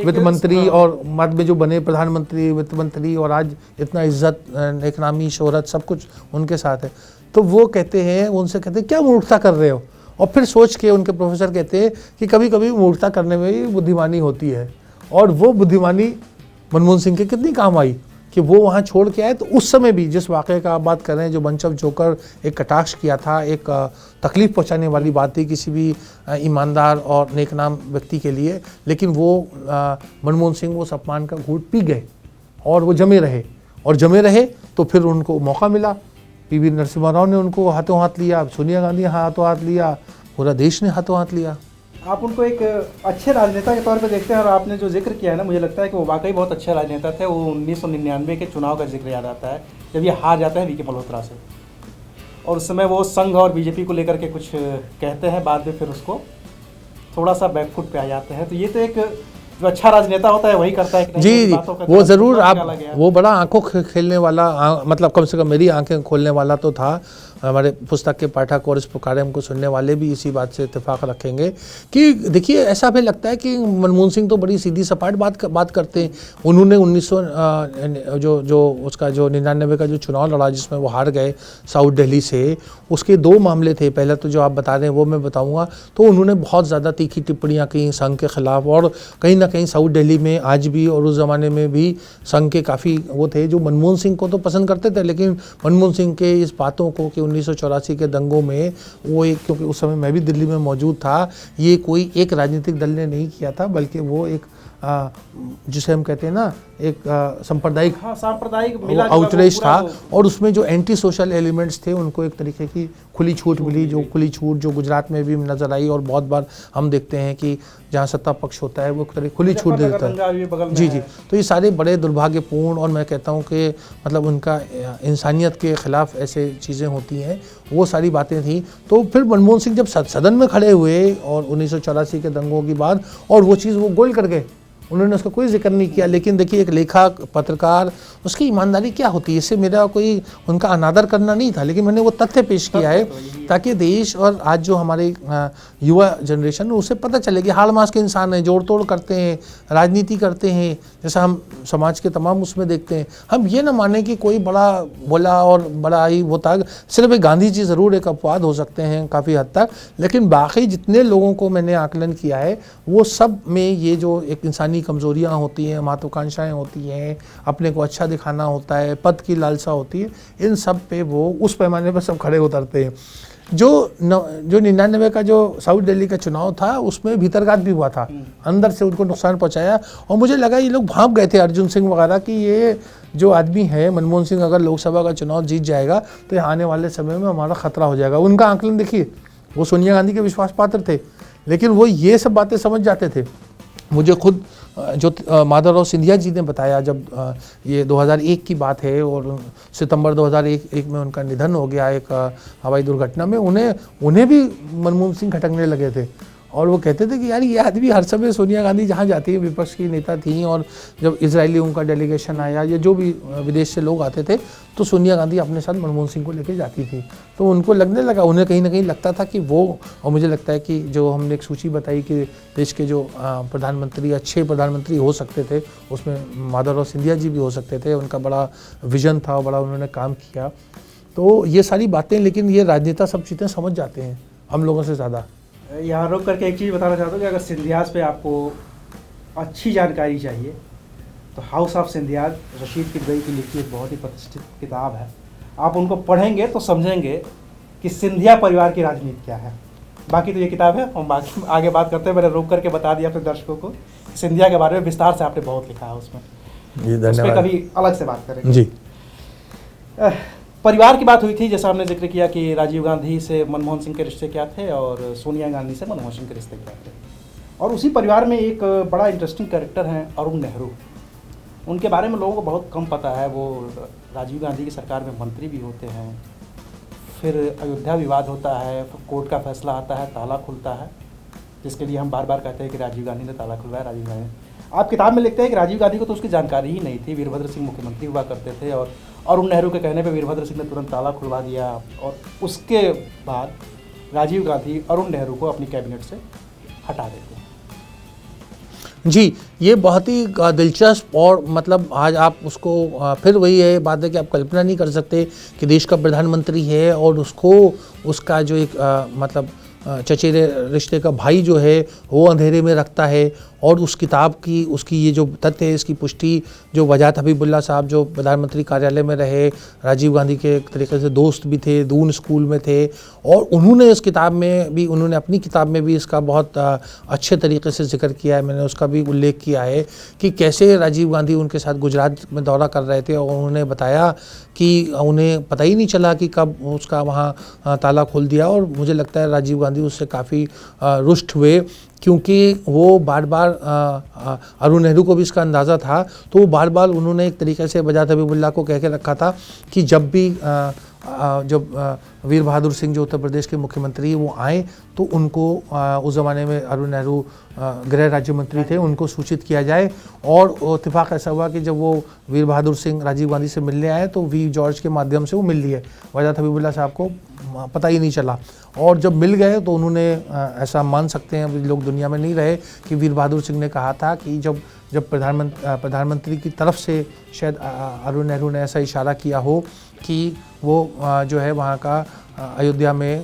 वित्त मंत्री और बाद में जो बने प्रधानमंत्री, वित्त मंत्री, और आज इतना इज्जत, एक नामी, शोहरत, सब कुछ उनके साथ है। तो वो कहते हैं, उनसे कहते हैं क्या मूर्खता कर रहे हो, और फिर सोच के उनके प्रोफेसर कहते हैं कि कभी कभी मूर्खता करने में भी बुद्धिमानी होती है। और वो बुद्धिमानी मनमोहन सिंह के कितनी काम आई कि वो वहाँ छोड़ के आए। तो उस समय भी जिस वाक़े का आप बात कर रहे हैं, जो बंच ऑफ जोकर एक कटाक्ष किया था, एक तकलीफ़ पहुँचाने वाली बात थी किसी भी ईमानदार और नेकनाम व्यक्ति के लिए, लेकिन वो मनमोहन सिंह वो अपमान का घूंट पी गए और वो जमे रहे। तो फिर उनको मौका मिला, पीवी नरसिम्हा राव ने उनको हाथों हाथ लिया, सोनिया गांधी हाथों हाथ लिया, पूरा देश ने हाथों हाथ लिया। आप उनको एक अच्छे राजनेता के तौर पे देखते हैं, और आपने जो जिक्र किया है ना, मुझे लगता है कि वो वाकई बहुत अच्छे राजनेता थे। वो 1999 के चुनाव का जिक्र याद आता है, जब ये हार जाते हैं वीके मल्होत्रा से, और उस समय वो संघ और बीजेपी को लेकर के कुछ कहते हैं, बाद में फिर उसको थोड़ा सा बैकफुट पे आ जाते हैं। तो ये तो एक जो अच्छा राजनेता होता है वही करता है कि जी, वो ज़रूर। आप वो बड़ा आंखों खेलने वाला, मतलब कम से कम मेरी आंखें खोलने वाला तो था। हमारे पुस्तक के पाठक और इस कार्यक्रम को सुनने वाले भी इसी बात से इत्तेफाक रखेंगे कि देखिए, ऐसा हमें लगता है कि मनमोहन सिंह तो बड़ी सीधी सपाट बात करते हैं। उन्होंने 1900 जो उसका जो 99 का जो चुनाव लड़ा जिसमें वो हार गए साउथ दिल्ली से, उसके 2 मामले थे। पहले तो जो आप बता रहे हैं वो मैं बताऊँगा। तो उन्होंने बहुत ज़्यादा तीखी टिप्पणियाँ की संघ के ख़िलाफ़, और कहीं ना कहीं साउथ दिल्ली में आज भी और उस ज़माने में भी संघ के काफ़ी वो थे जो मनमोहन सिंह को तो पसंद करते थे, लेकिन मनमोहन सिंह के इस बातों को कि 1984 के दंगों में वो एक, क्योंकि उस समय मैं भी दिल्ली में मौजूद था, ये कोई एक राजनीतिक दल ने नहीं किया था, बल्कि वो एक जिसे हम कहते हैं ना, एक सांप्रदायिक आउटरीच था। और उसमें जो एंटी सोशल एलिमेंट्स थे उनको एक तरीके की खुली छूट मिली, जो खुली छूट जो गुजरात में भी नज़र आई, और बहुत बार हम देखते हैं कि जहाँ सत्ता पक्ष होता है वो एक तरह खुली छूट दे देता है। जी। तो ये सारे बड़े दुर्भाग्यपूर्ण, और मैं कहता हूँ कि मतलब उनका इंसानियत के ख़िलाफ़ ऐसे चीज़ें होती हैं, वो सारी बातें थी। तो फिर मनमोहन सिंह जब सदन में खड़े हुए और 1984 के दंगों के बाद, और वो चीज़ वो गोल कर गए, उन्होंने उसका कोई जिक्र नहीं किया। लेकिन देखिए, एक लेखक, पत्रकार, उसकी ईमानदारी क्या होती है, इससे मेरा कोई उनका अनादर करना नहीं था, लेकिन मैंने वो तथ्य पेश किया है ताकि देश और आज जो हमारे युवा जनरेशन है उसे पता चले कि हाड़ मास के इंसान हैं, जोड़ तोड़ करते हैं, राजनीति करते हैं, जैसा हम समाज के तमाम उसमें देखते हैं। हम ये ना माने कि कोई बड़ा बोला और बड़ा ही वो था। सिर्फ एक गांधी जी ज़रूर एक अपवाद हो सकते हैं काफ़ी हद तक, लेकिन बाकी जितने लोगों को मैंने आकलन किया है वो सब में ये जो एक इंसानी कमज़ोरियाँ होती हैं, महत्वाकांक्षाएँ होती हैं, अपने को अच्छा दिखाना होता है, पद की लालसा होती है, इन सब पे वो उस पैमाने पर सब खड़े उतरते हैं। जो 99 का जो साउथ दिल्ली का चुनाव था उसमें भीतरघात भी हुआ था, अंदर से उनको नुकसान पहुंचाया। और मुझे लगा ये लोग भांप गए थे, अर्जुन सिंह वगैरह, कि ये जो आदमी है मनमोहन सिंह अगर लोकसभा का चुनाव जीत जाएगा तो आने वाले समय में हमारा खतरा हो जाएगा। उनका आंकलन देखिए, वो सोनिया गांधी के विश्वास पात्र थे, लेकिन वो ये सब बातें समझ जाते थे। मुझे खुद जो माधवराव सिंधिया जी ने बताया, जब ये 2001 की बात है और सितंबर 2001 में उनका निधन हो गया एक हवाई दुर्घटना में, उन्हें भी मनमोहन सिंह खटकने लगे थे। और वो कहते थे कि यार ये आदमी हर समय, सोनिया गांधी जहाँ जाती है, विपक्ष की नेता थी, और जब इजरायलियों का डेलीगेशन आया या जो भी विदेश से लोग आते थे तो सोनिया गांधी अपने साथ मनमोहन सिंह को लेके जाती थी। तो उनको लगने लगा, उन्हें कहीं ना कहीं लगता था कि वो, और मुझे लगता है कि जो हमने एक सूची बताई कि देश के जो प्रधानमंत्री, अच्छे प्रधानमंत्री हो सकते थे, उसमें माधवराव सिंधिया जी भी हो सकते थे। उनका बड़ा विजन था, बड़ा उन्होंने काम किया। तो ये सारी बातें, लेकिन ये राजनेता सब चीज़ें समझ जाते हैं हम लोगों से ज़्यादा। यहाँ रोक करके एक चीज़ बताना चाहता हूँ कि अगर सिंधियाज पे आपको अच्छी जानकारी चाहिए तो हाउस ऑफ सिंधियाज, रशीद किदवई की लिखी एक बहुत ही प्रतिष्ठित किताब है। आप उनको पढ़ेंगे तो समझेंगे कि सिंधिया परिवार की राजनीति क्या है। बाकी तो ये किताब है, हम बाकी आगे बात करते हैं। मैंने रोक करके बता दिया अपने दर्शकों को, सिंधिया के बारे में विस्तार से आपने बहुत लिखा है उसमें, उस पर कभी अलग से बात करेंगे जी। परिवार की बात हुई थी, जैसा हमने जिक्र किया कि राजीव गांधी से मनमोहन सिंह के रिश्ते क्या थे और सोनिया गांधी से मनमोहन सिंह के रिश्ते क्या थे। और उसी परिवार में एक बड़ा इंटरेस्टिंग कैरेक्टर हैं अरुण नेहरू। उनके बारे में लोगों को बहुत कम पता है। वो राजीव गांधी की सरकार में मंत्री भी होते हैं, फिर अयोध्या विवाद होता है, फिर कोर्ट का फैसला आता है, ताला खुलता है, जिसके लिए हम बार बार कहते हैं कि राजीव गांधी ने ताला खुलवाया। राजीव गांधी, आप किताब में लिखते हैं कि राजीव गांधी को तो उसकी जानकारी ही नहीं थी, वीरभद्र सिंह मुख्यमंत्री हुआ करते थे और अरुण नेहरू के कहने पे वीरभद्र सिंह ने तुरंत ताला खुलवा दिया। और उसके बाद राजीव गांधी अरुण नेहरू को अपनी कैबिनेट से हटा देते हैं। जी, ये बहुत ही दिलचस्प, और मतलब आज आप उसको फिर वही है बात है कि आप कल्पना नहीं कर सकते कि देश का प्रधानमंत्री है और उसको उसका जो एक मतलब चचेरे रिश्ते का भाई जो है वो अंधेरे में रखता है। और उस किताब की, उसकी ये जो तथ्य है, इसकी पुष्टि जो वजाहत हबीबुल्ला साहब जो प्रधानमंत्री कार्यालय में रहे, राजीव गांधी के एक तरीके से दोस्त भी थे, दून स्कूल में थे, और उन्होंने इस किताब में भी, उन्होंने अपनी किताब में भी इसका बहुत अच्छे तरीके से जिक्र किया है। मैंने उसका भी उल्लेख किया है कि कैसे राजीव गांधी उनके साथ गुजरात में दौरा कर रहे थे और उन्होंने बताया कि उन्हें पता ही नहीं चला कि कब उसका वहाँ ताला खोल दिया। और मुझे लगता है राजीव गांधी उससे काफ़ी रुष्ट हुए, क्योंकि वो बार बार अरुण नेहरू को भी इसका अंदाज़ा था, तो वो बार बार उन्होंने एक तरीके से वजाहत हबीबुल्ला को कह के रखा था कि जब भी जब वीर बहादुर सिंह जो उत्तर प्रदेश के मुख्यमंत्री वो आए तो उनको उस ज़माने में अरुण नेहरू गृह राज्य मंत्री थे, उनको सूचित किया जाए। और इत्तेफाक ऐसा हुआ कि जब वो वीर बहादुर सिंह राजीव गांधी से मिलने आए तो वी जॉर्ज के माध्यम से वो मिल लिए, वजाहत हबीबुल्ला साहब को पता ही नहीं चला। और जब मिल गए तो उन्होंने ऐसा मान सकते हैं, लोग दुनिया में नहीं रहे, कि वीर बहादुर सिंह ने कहा था कि जब प्रधानमंत्री की तरफ से शायद अरुण नेहरू ने ऐसा इशारा किया हो कि वो जो है वहाँ का अयोध्या में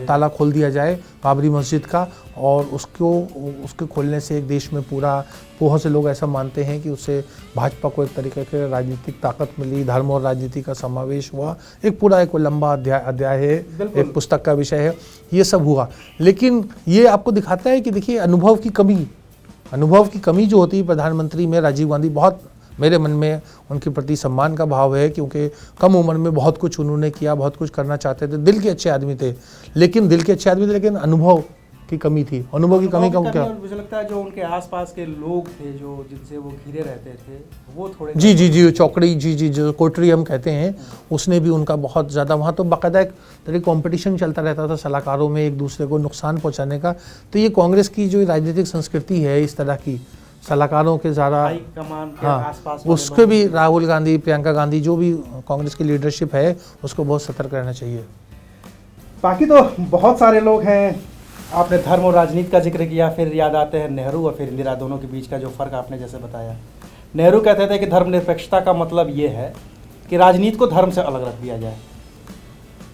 ताला खोल दिया जाए बाबरी मस्जिद का, और उसके खोलने से एक देश में पूरा, बहुत से लोग ऐसा मानते हैं कि उससे भाजपा को एक तरीके की राजनीतिक ताकत मिली, धर्म और राजनीति का समावेश हुआ। एक पूरा एक लंबा अध्याय है, एक पुस्तक का विषय है, ये सब हुआ। लेकिन ये आपको दिखाता है कि देखिए अनुभव की कमी जो होती है प्रधानमंत्री में, राजीव गांधी बहुत, मेरे मन में उनके प्रति सम्मान का भाव है, क्योंकि कम उम्र में बहुत कुछ उन्होंने किया, बहुत कुछ करना चाहते थे, दिल के अच्छे आदमी थे, लेकिन अनुभव की कमी थी। अनुभव की कमी का क्या? मुझे लगता है जो उनके आसपास के लोग थे, जो जिनसे वो घिरे रहते थे, वो थोड़े जी चौकड़ी जो कोटरी हम कहते हैं, उसने भी उनका बहुत ज़्यादा, वहाँ तो बाकायदा एक तरह कंपटीशन चलता रहता था सलाहकारों में एक दूसरे को नुकसान पहुँचाने का। तो ये कांग्रेस की जो राजनीतिक संस्कृति है, इस तरह की सलाहकारों के ज़्यादा, हाँ, उसके भी राहुल गांधी, प्रियंका गांधी, जो भी कांग्रेस की लीडरशिप है, उसको बहुत सतर्क रहना चाहिए। बाकी तो बहुत सारे लोग हैं। आपने धर्म और राजनीति का जिक्र किया, फिर याद आते हैं नेहरू और फिर इंदिरा, दोनों के बीच का जो फ़र्क आपने जैसे बताया। नेहरू कहते थे कि धर्मनिरपेक्षता का मतलब ये है कि राजनीति को धर्म से अलग रख दिया जाए,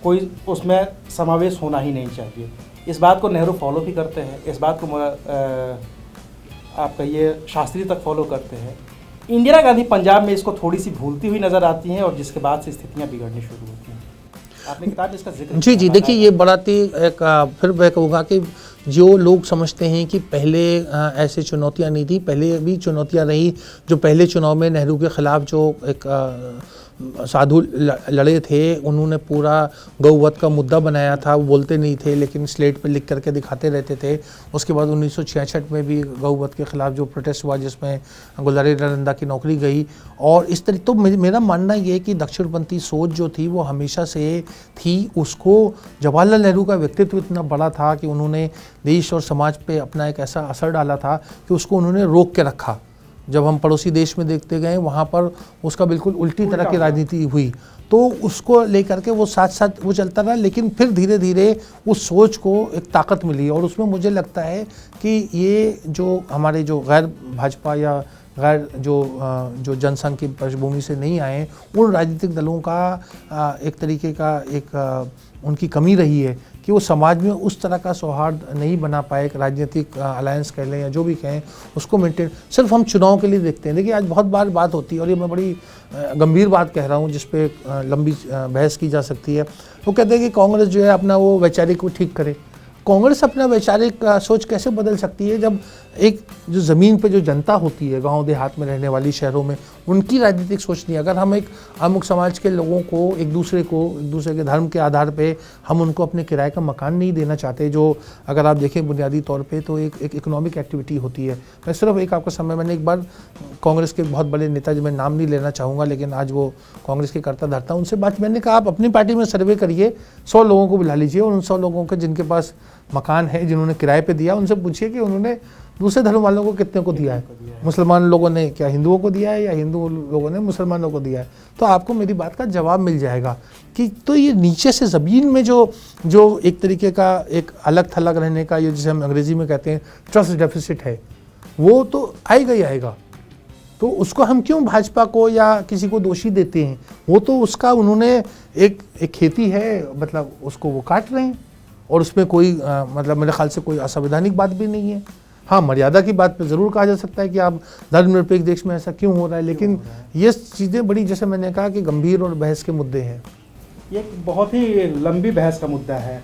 कोई उसमें समावेश होना ही नहीं चाहिए। इस बात को नेहरू फॉलो भी करते हैं, इस बात को आपका ये शास्त्री तक फॉलो करते हैं। इंदिरा गांधी पंजाब में इसको थोड़ी सी भूलती हुई नज़र आती हैं और जिसके बाद से स्थितियाँ बिगड़नी शुरू होती हैं। आपने किताब में इसका जिक्र जी जी, किया, देखिए ये बड़ा ही एक फिर मैं कहूँगा कि जो लोग समझते हैं कि पहले ऐसे चुनौतियाँ नहीं थी, पहले भी चुनौतियाँ रही। जो पहले चुनाव में नेहरू के ख़िलाफ़ जो एक साधु लड़े थे, उन्होंने पूरा गौवध का मुद्दा बनाया था। वो बोलते नहीं थे लेकिन स्लेट पे लिख करके दिखाते रहते थे। उसके बाद 1966 में भी गौवध के ख़िलाफ़ जो प्रोटेस्ट हुआ जिसमें गुलजारी नंदा की नौकरी गई। और इस तरह तो मेरा मानना ये है कि दक्षिणपंथी सोच जो थी वो हमेशा से थी। उसको जवाहरलाल नेहरू का व्यक्तित्व इतना बड़ा था कि उन्होंने देश और समाज पे अपना एक ऐसा असर डाला था कि उसको उन्होंने रोक के रखा। जब हम पड़ोसी देश में देखते गए वहाँ पर उसका बिल्कुल उल्टी तरह की राजनीति हुई, तो उसको लेकर के वो साथ साथ वो चलता रहा। लेकिन फिर धीरे धीरे उस सोच को एक ताकत मिली और उसमें मुझे लगता है कि ये जो हमारे जो गैर भाजपा या गैर जो जनसंघ की पृष्ठभूमि से नहीं आए, उन राजनीतिक दलों का एक तरीके का एक उनकी कमी रही है कि वो समाज में उस तरह का सौहार्द नहीं बना पाए। एक राजनीतिक अलायंस कह लें या जो भी कहें, उसको मेंटेन सिर्फ हम चुनाव के लिए देखते हैं। देखिए आज बहुत बार बात होती है और ये मैं बड़ी गंभीर बात कह रहा हूँ जिस पे लंबी बहस की जा सकती है। वो कहते हैं कि कांग्रेस जो है अपना वो वैचारिक को ठीक करे। कांग्रेस अपना वैचारिक सोच कैसे बदल सकती है जब एक जो ज़मीन पे जो जनता होती है गांव देहात में रहने वाली, शहरों में, उनकी राजनीतिक सोच नहीं। अगर हम एक अमुक समाज के लोगों को एक दूसरे के धर्म के आधार पे हम उनको अपने किराए का मकान नहीं देना चाहते, जो अगर आप देखें बुनियादी तौर पे तो एक इकोनॉमिक एक्टिविटी होती है। मैं सिर्फ एक आपको समय, मैंने एक बार कांग्रेस के बहुत बड़े नेता, जो मैं नाम नहीं लेना चाहूँगा लेकिन आज वो कांग्रेस के करता धरता, उनसे बात, मैंने कहा आप अपनी पार्टी में सर्वे करिए, 100 लोगों को बुला लीजिए और उन 100 लोगों के जिनके पास मकान है, जिन्होंने किराए पे दिया, उनसे पूछिए कि उन्होंने दूसरे धर्म वालों को कितने को दिया है। मुसलमान लोगों ने क्या हिंदुओं को दिया है या हिंदू लोगों ने मुसलमानों को दिया है, तो आपको मेरी बात का जवाब मिल जाएगा कि तो ये नीचे से ज़मीन में जो एक तरीके का एक अलग थलग रहने का, ये जिसे हम अंग्रेज़ी में कहते हैं ट्रस्ट डेफिसिट है, वो तो आएगा ही आएगा। तो उसको हम क्यों भाजपा को या किसी को दोषी देते हैं? वो तो उसका उन्होंने एक खेती है, मतलब उसको वो काट रहे हैं और उसमें कोई मतलब मेरे ख्याल से कोई असंवैधानिक बात भी नहीं है। हाँ, मर्यादा की बात पे ज़रूर कहा जा सकता है कि आप धर्मनिरपेक्ष देश में ऐसा क्यों हो रहा है, लेकिन ये चीज़ें बड़ी, जैसे मैंने कहा कि गंभीर और बहस के मुद्दे हैं। ये बहुत ही लंबी बहस का मुद्दा है।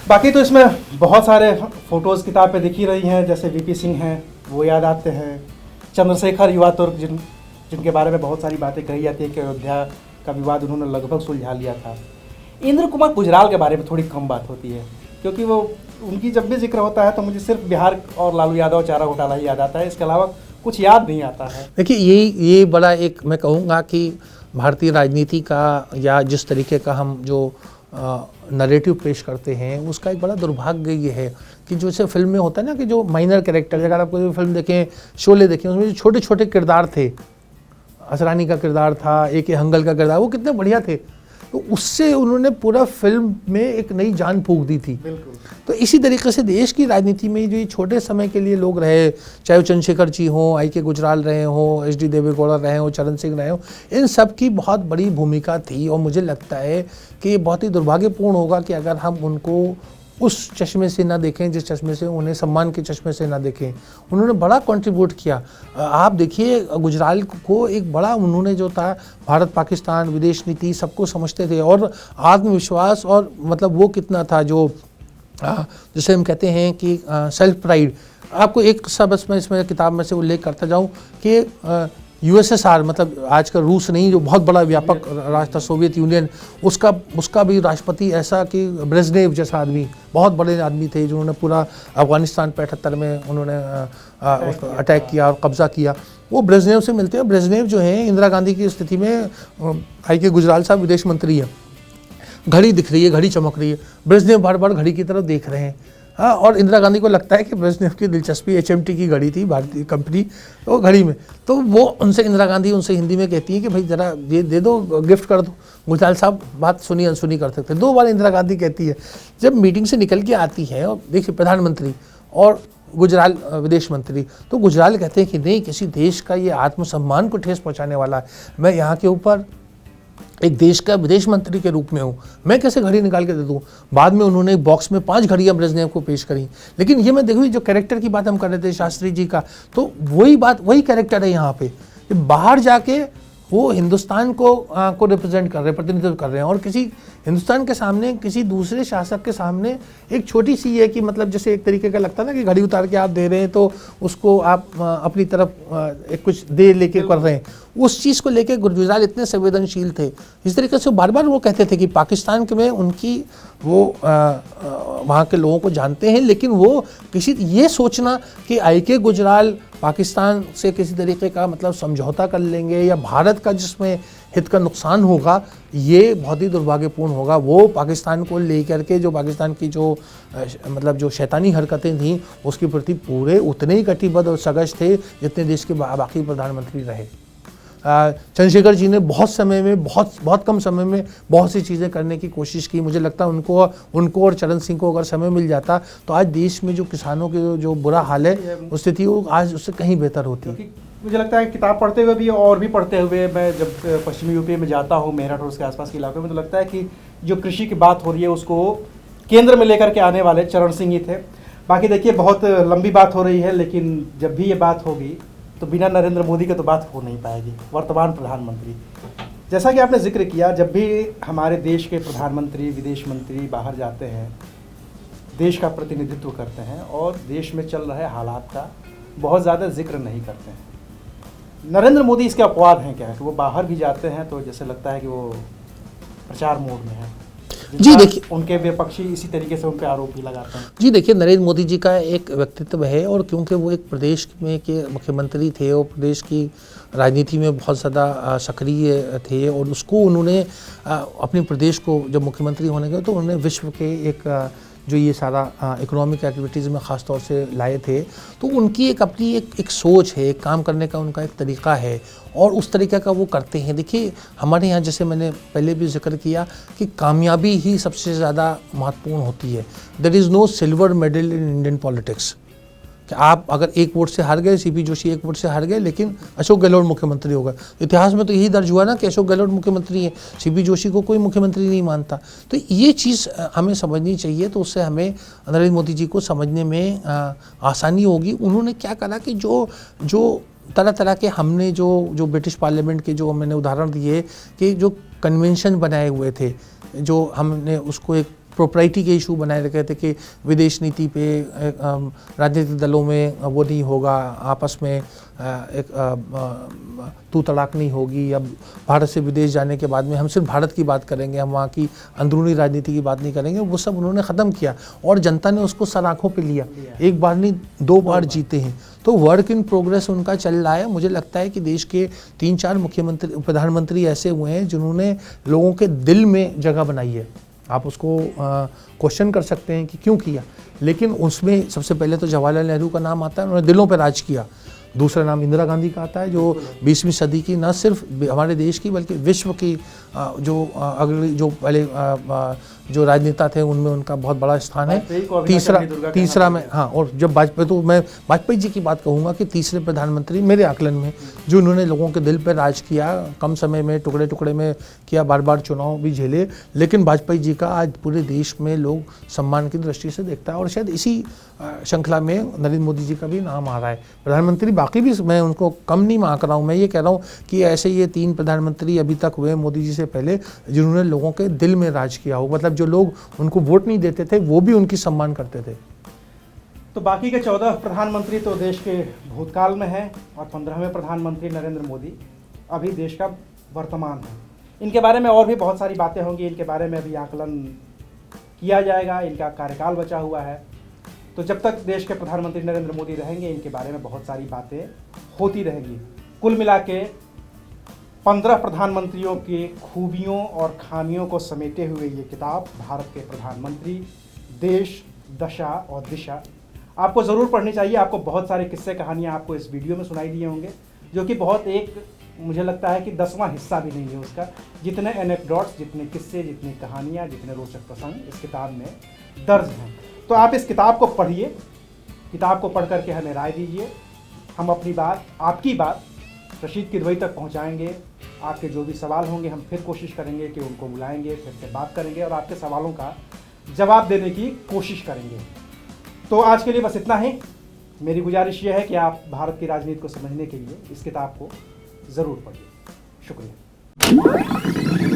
बाकी तो इसमें बहुत सारे फ़ोटोज़ किताब पे दिख ही रही हैं, जैसे वीपी सिंह हैं वो याद आते हैं, चंद्रशेखर युवा तुर्क जिनके बारे में बहुत सारी बातें कही जाती है कि अयोध्या का विवाद उन्होंने लगभग सुलझा लिया था। इंद्र कुमार गुजराल के बारे में थोड़ी कम बात होती है क्योंकि वो उनकी जब भी जिक्र होता है तो मुझे सिर्फ बिहार और लालू यादव चारा घोटाला ही याद आता है, इसके अलावा कुछ याद नहीं आता है। देखिए ये बड़ा एक, मैं कहूँगा कि भारतीय राजनीति का या जिस तरीके का हम जो नरेटिव पेश करते हैं उसका एक बड़ा दुर्भाग्य ये है कि जो जैसे फिल्म में होता है ना कि जो माइनर कैरेक्टर, अगर आप कोई फिल्म देखें, शोले देखें, उसमें जो छोटे छोटे किरदार थे, असरानी का किरदार था, एक हंगल का किरदार, वो कितने बढ़िया थे, तो उससे उन्होंने पूरा फिल्म में एक नई जान फूंक दी थी। तो इसी तरीके से देश की राजनीति में जो ये छोटे समय के लिए लोग रहे, चाहे वो चंद्रशेखर जी हों, आई के गुजराल रहे हों, एच डी देवेगौड़ा रहे हों, चरण सिंह रहे हों, इन सब की बहुत बड़ी भूमिका थी। और मुझे लगता है कि ये बहुत ही दुर्भाग्यपूर्ण होगा कि अगर हम उनको उस चश्मे से ना देखें जिस चश्मे से उन्हें सम्मान के चश्मे से ना देखें। उन्होंने बड़ा कंट्रीब्यूट किया। आप देखिए गुजराल को एक बड़ा, उन्होंने जो था भारत पाकिस्तान विदेश नीति सबको समझते थे और आत्मविश्वास, और मतलब वो कितना था जो जिसे हम कहते हैं कि सेल्फ प्राइड। आपको एक सा बस मैं इसमें किताब में से उल्लेख करता जाऊँ कि यूएसएसआर, मतलब आज का रूस नहीं, जो बहुत बड़ा व्यापक राष्ट्र था सोवियत यूनियन, उसका भी राष्ट्रपति ऐसा कि ब्रेजनेव जैसा आदमी, बहुत बड़े आदमी थे जिन्होंने पूरा अफगानिस्तान पे 78 में उन्होंने अटैक किया और कब्जा किया, वो ब्रेजनेव से मिलते हैं। ब्रेजनेव जो है इंदिरा गांधी की स्थिति में आई के गुजराल साहब विदेश मंत्री है, घड़ी दिख रही है, घड़ी चमक रही है, ब्रेजनेव बार बार घड़ी की तरफ देख रहे हैं। हाँ, और इंदिरा गांधी को लगता है कि ब्रेजनेव की दिलचस्पी HMT की घड़ी थी, भारतीय कंपनी, तो घड़ी में, तो वो उनसे इंदिरा गांधी उनसे हिंदी में कहती है कि भाई ज़रा ये दे दो, गिफ्ट कर दो। गुजराल साहब बात सुनी अनसुनी कर सकते, 2 बार इंदिरा गांधी कहती है। जब मीटिंग से निकल के आती है और देखिए प्रधानमंत्री और गुजराल विदेश मंत्री, तो गुजराल कहते हैं कि नहीं, किसी देश का ये आत्मसम्मान को ठेस पहुँचाने वाला है, मैं यहाँ के ऊपर एक देश का विदेश मंत्री के रूप में हूँ, मैं कैसे घड़ी निकाल के दे दूँ। बाद में उन्होंने एक बॉक्स में 5 घड़ियाँ ब्रेजनेव को पेश करी। लेकिन ये मैं देखूँ जो कैरेक्टर की बात हम कर रहे थे शास्त्री जी का, तो वही बात, वही कैरेक्टर है यहाँ पे। बाहर जाके वो हिंदुस्तान को रिप्रेजेंट कर रहे हैं, प्रतिनिधित्व कर रहे हैं, और किसी हिंदुस्तान के सामने किसी दूसरे शासक के सामने एक छोटी सी है कि मतलब जैसे एक तरीके का लगता है ना कि घड़ी उतार के आप दे रहे हैं तो उसको आप अपनी तरफ एक कुछ दे लेके कर रहे हैं, उस चीज़ को लेके गुजराल इतने संवेदनशील थे। इस तरीके से बार बार वो कहते थे कि पाकिस्तान में उनकी वो वहाँ के लोगों को जानते हैं, लेकिन वो किसी ये सोचना कि आई.के. गुजराल पाकिस्तान से किसी तरीके का मतलब समझौता कर लेंगे या भारत का जिसमें हित का नुकसान होगा, ये बहुत ही दुर्भाग्यपूर्ण होगा। वो पाकिस्तान को लेकर के जो पाकिस्तान की जो मतलब जो शैतानी हरकतें थीं उसके प्रति पूरे उतने ही कटिबद्ध और सजग थे जितने देश के बाकी प्रधानमंत्री रहे। चंद्रशेखर जी ने बहुत कम समय में बहुत सी चीज़ें करने की कोशिश की। मुझे लगता है उनको और चरण सिंह को अगर समय मिल जाता तो आज देश में जो किसानों के जो बुरा हाल है उस स्थिति वो आज उससे कहीं बेहतर होती। मुझे लगता है किताब पढ़ते हुए भी और भी पढ़ते हुए मैं जब पश्चिमी यूपी में जाता हूँ, मेरठ और उसके आसपास के इलाकों में, तो लगता है कि जो कृषि की बात हो रही है उसको केंद्र में लेकर के आने वाले चरण सिंह ही थे। बाकी देखिए बहुत लंबी बात हो रही है, लेकिन जब भी ये बात होगी तो बिना नरेंद्र मोदी के तो बात हो नहीं पाएगी। वर्तमान प्रधानमंत्री, जैसा कि आपने जिक्र किया, जब भी हमारे देश के प्रधानमंत्री विदेश मंत्री बाहर जाते हैं, देश का प्रतिनिधित्व करते हैं और देश में चल रहे हालात का बहुत ज़्यादा जिक्र नहीं करते हैं। नरेंद्र मोदी इसके अपवाद हैं क्या, कि वो बाहर भी जाते हैं तो जैसे लगता है कि वो प्रचार मोड में है। जी देखिए, उनके विपक्षी इसी तरीके से उन पर आरोप भी लगाते हैं। जी देखिए, नरेंद्र मोदी जी का एक व्यक्तित्व है, और क्योंकि वो एक प्रदेश में के मुख्यमंत्री थे और प्रदेश की राजनीति में बहुत ज़्यादा सक्रिय थे, और उसको उन्होंने अपने प्रदेश को जब मुख्यमंत्री होने गए तो उन्होंने विश्व के एक जो ये सारा इकोनॉमिक एक्टिविटीज़ में ख़ास तौर से लाए थे। तो उनकी एक अपनी एक सोच है, एक काम करने का उनका एक तरीका है, और उस तरीके का वो करते हैं। देखिए हमारे यहाँ जैसे मैंने पहले भी जिक्र किया कि कामयाबी ही सबसे ज़्यादा महत्वपूर्ण होती है। There is no silver medal in Indian politics, कि आप अगर एक वोट से हार गए, सीपी जोशी एक वोट से हार गए, लेकिन अशोक गहलोत मुख्यमंत्री हो गए। इतिहास में तो यही दर्ज हुआ ना कि अशोक गहलोत मुख्यमंत्री है, सीपी जोशी को कोई मुख्यमंत्री नहीं मानता। तो ये चीज़ हमें समझनी चाहिए, तो उससे हमें नरेंद्र मोदी जी को समझने में आसानी होगी। उन्होंने क्या करा कि जो तरह तरह के हमने जो ब्रिटिश पार्लियामेंट के जो मैंने उदाहरण दिए कि जो कन्वेंशन बनाए हुए थे, जो हमने उसको एक प्रोप्राइटी के इशू बनाए रखे थे कि विदेश नीति पे राजनीतिक दलों में वो नहीं होगा, आपस में एक तू तड़ाक नहीं होगी, या भारत से विदेश जाने के बाद में हम सिर्फ भारत की बात करेंगे, हम वहाँ की अंदरूनी राजनीति की बात नहीं करेंगे। वो सब उन्होंने ख़त्म किया और जनता ने उसको सर आँखों पे लिया। एक बार नहीं 2 बार जीते हैं, तो वर्क इन प्रोग्रेस उनका चल रहा है। मुझे लगता है कि देश के 3-4 प्रधानमंत्री ऐसे हुए हैं जिन्होंने लोगों के दिल में जगह बनाई है। आप उसको क्वेश्चन कर सकते हैं कि क्यों किया, लेकिन उसमें सबसे पहले तो जवाहरलाल नेहरू का नाम आता है, उन्होंने दिलों पर राज किया। दूसरा नाम इंदिरा गांधी का आता है, जो 20वीं सदी की न सिर्फ हमारे देश की बल्कि विश्व की जो अगली जो पहले जो राजनेता थे उनमें उनका बहुत बड़ा स्थान है। तीसरा में हाँ, और जब वाजपेयी, तो मैं वाजपेयी जी की बात कहूँगा कि तीसरे प्रधानमंत्री मेरे आकलन में जो उन्होंने लोगों के दिल पर राज किया, कम समय में टुकड़े टुकड़े में किया, बार बार चुनाव भी झेले, लेकिन वाजपेयी जी का आज पूरे देश में लोग सम्मान की दृष्टि से देखता है। और शायद इसी श्रृंखला में नरेंद्र मोदी जी का भी नाम आ रहा है। प्रधानमंत्री बाकी भी मैं उनको कम नहीं आंक रहा हूँ, मैं ये कह रहा हूँ कि ऐसे ये 3 प्रधानमंत्री अभी तक हुए मोदी जी से पहले जिन्होंने लोगों के दिल में राज किया हो, मतलब जो लोग उनको वोट नहीं देते थे वो भी उनकी सम्मान करते थे। तो बाकी के 14 प्रधानमंत्री तो देश के भूतकाल में हैं और 15वें प्रधानमंत्री नरेंद्र मोदी अभी देश का वर्तमान है। इनके बारे में और भी बहुत सारी बातें होंगी, इनके बारे में अभी आकलन किया जाएगा, इनका कार्यकाल बचा हुआ है। तो जब तक देश के प्रधानमंत्री नरेंद्र मोदी रहेंगे इनके बारे में बहुत सारी बातें होती रहेंगी। कुल मिला के 15 प्रधानमंत्रियों की खूबियों और खामियों को समेटे हुए ये किताब भारत के प्रधानमंत्री, देश, दशा और दिशा आपको ज़रूर पढ़नी चाहिए। आपको बहुत सारे किस्से कहानियाँ आपको इस वीडियो में सुनाई दिए होंगे, जो कि बहुत एक मुझे लगता है कि 10वां हिस्सा भी नहीं है उसका, जितने एनेक्डोट्स, जितने किस्से, जितनी कहानियाँ, जितने रोचक प्रसंग इस किताब में दर्ज हैं। तो आप इस किताब को पढ़िए, किताब को पढ़ करके हमें राय दीजिए। हम अपनी बात, आपकी बात रशीद किदवई तक पहुंचाएंगे। आपके जो भी सवाल होंगे हम फिर कोशिश करेंगे कि उनको बुलाएंगे, फिर से बात करेंगे और आपके सवालों का जवाब देने की कोशिश करेंगे। तो आज के लिए बस इतना ही। मेरी गुजारिश ये है कि आप भारत की राजनीति को समझने के लिए इस किताब को ज़रूर पढ़िए। शुक्रिया।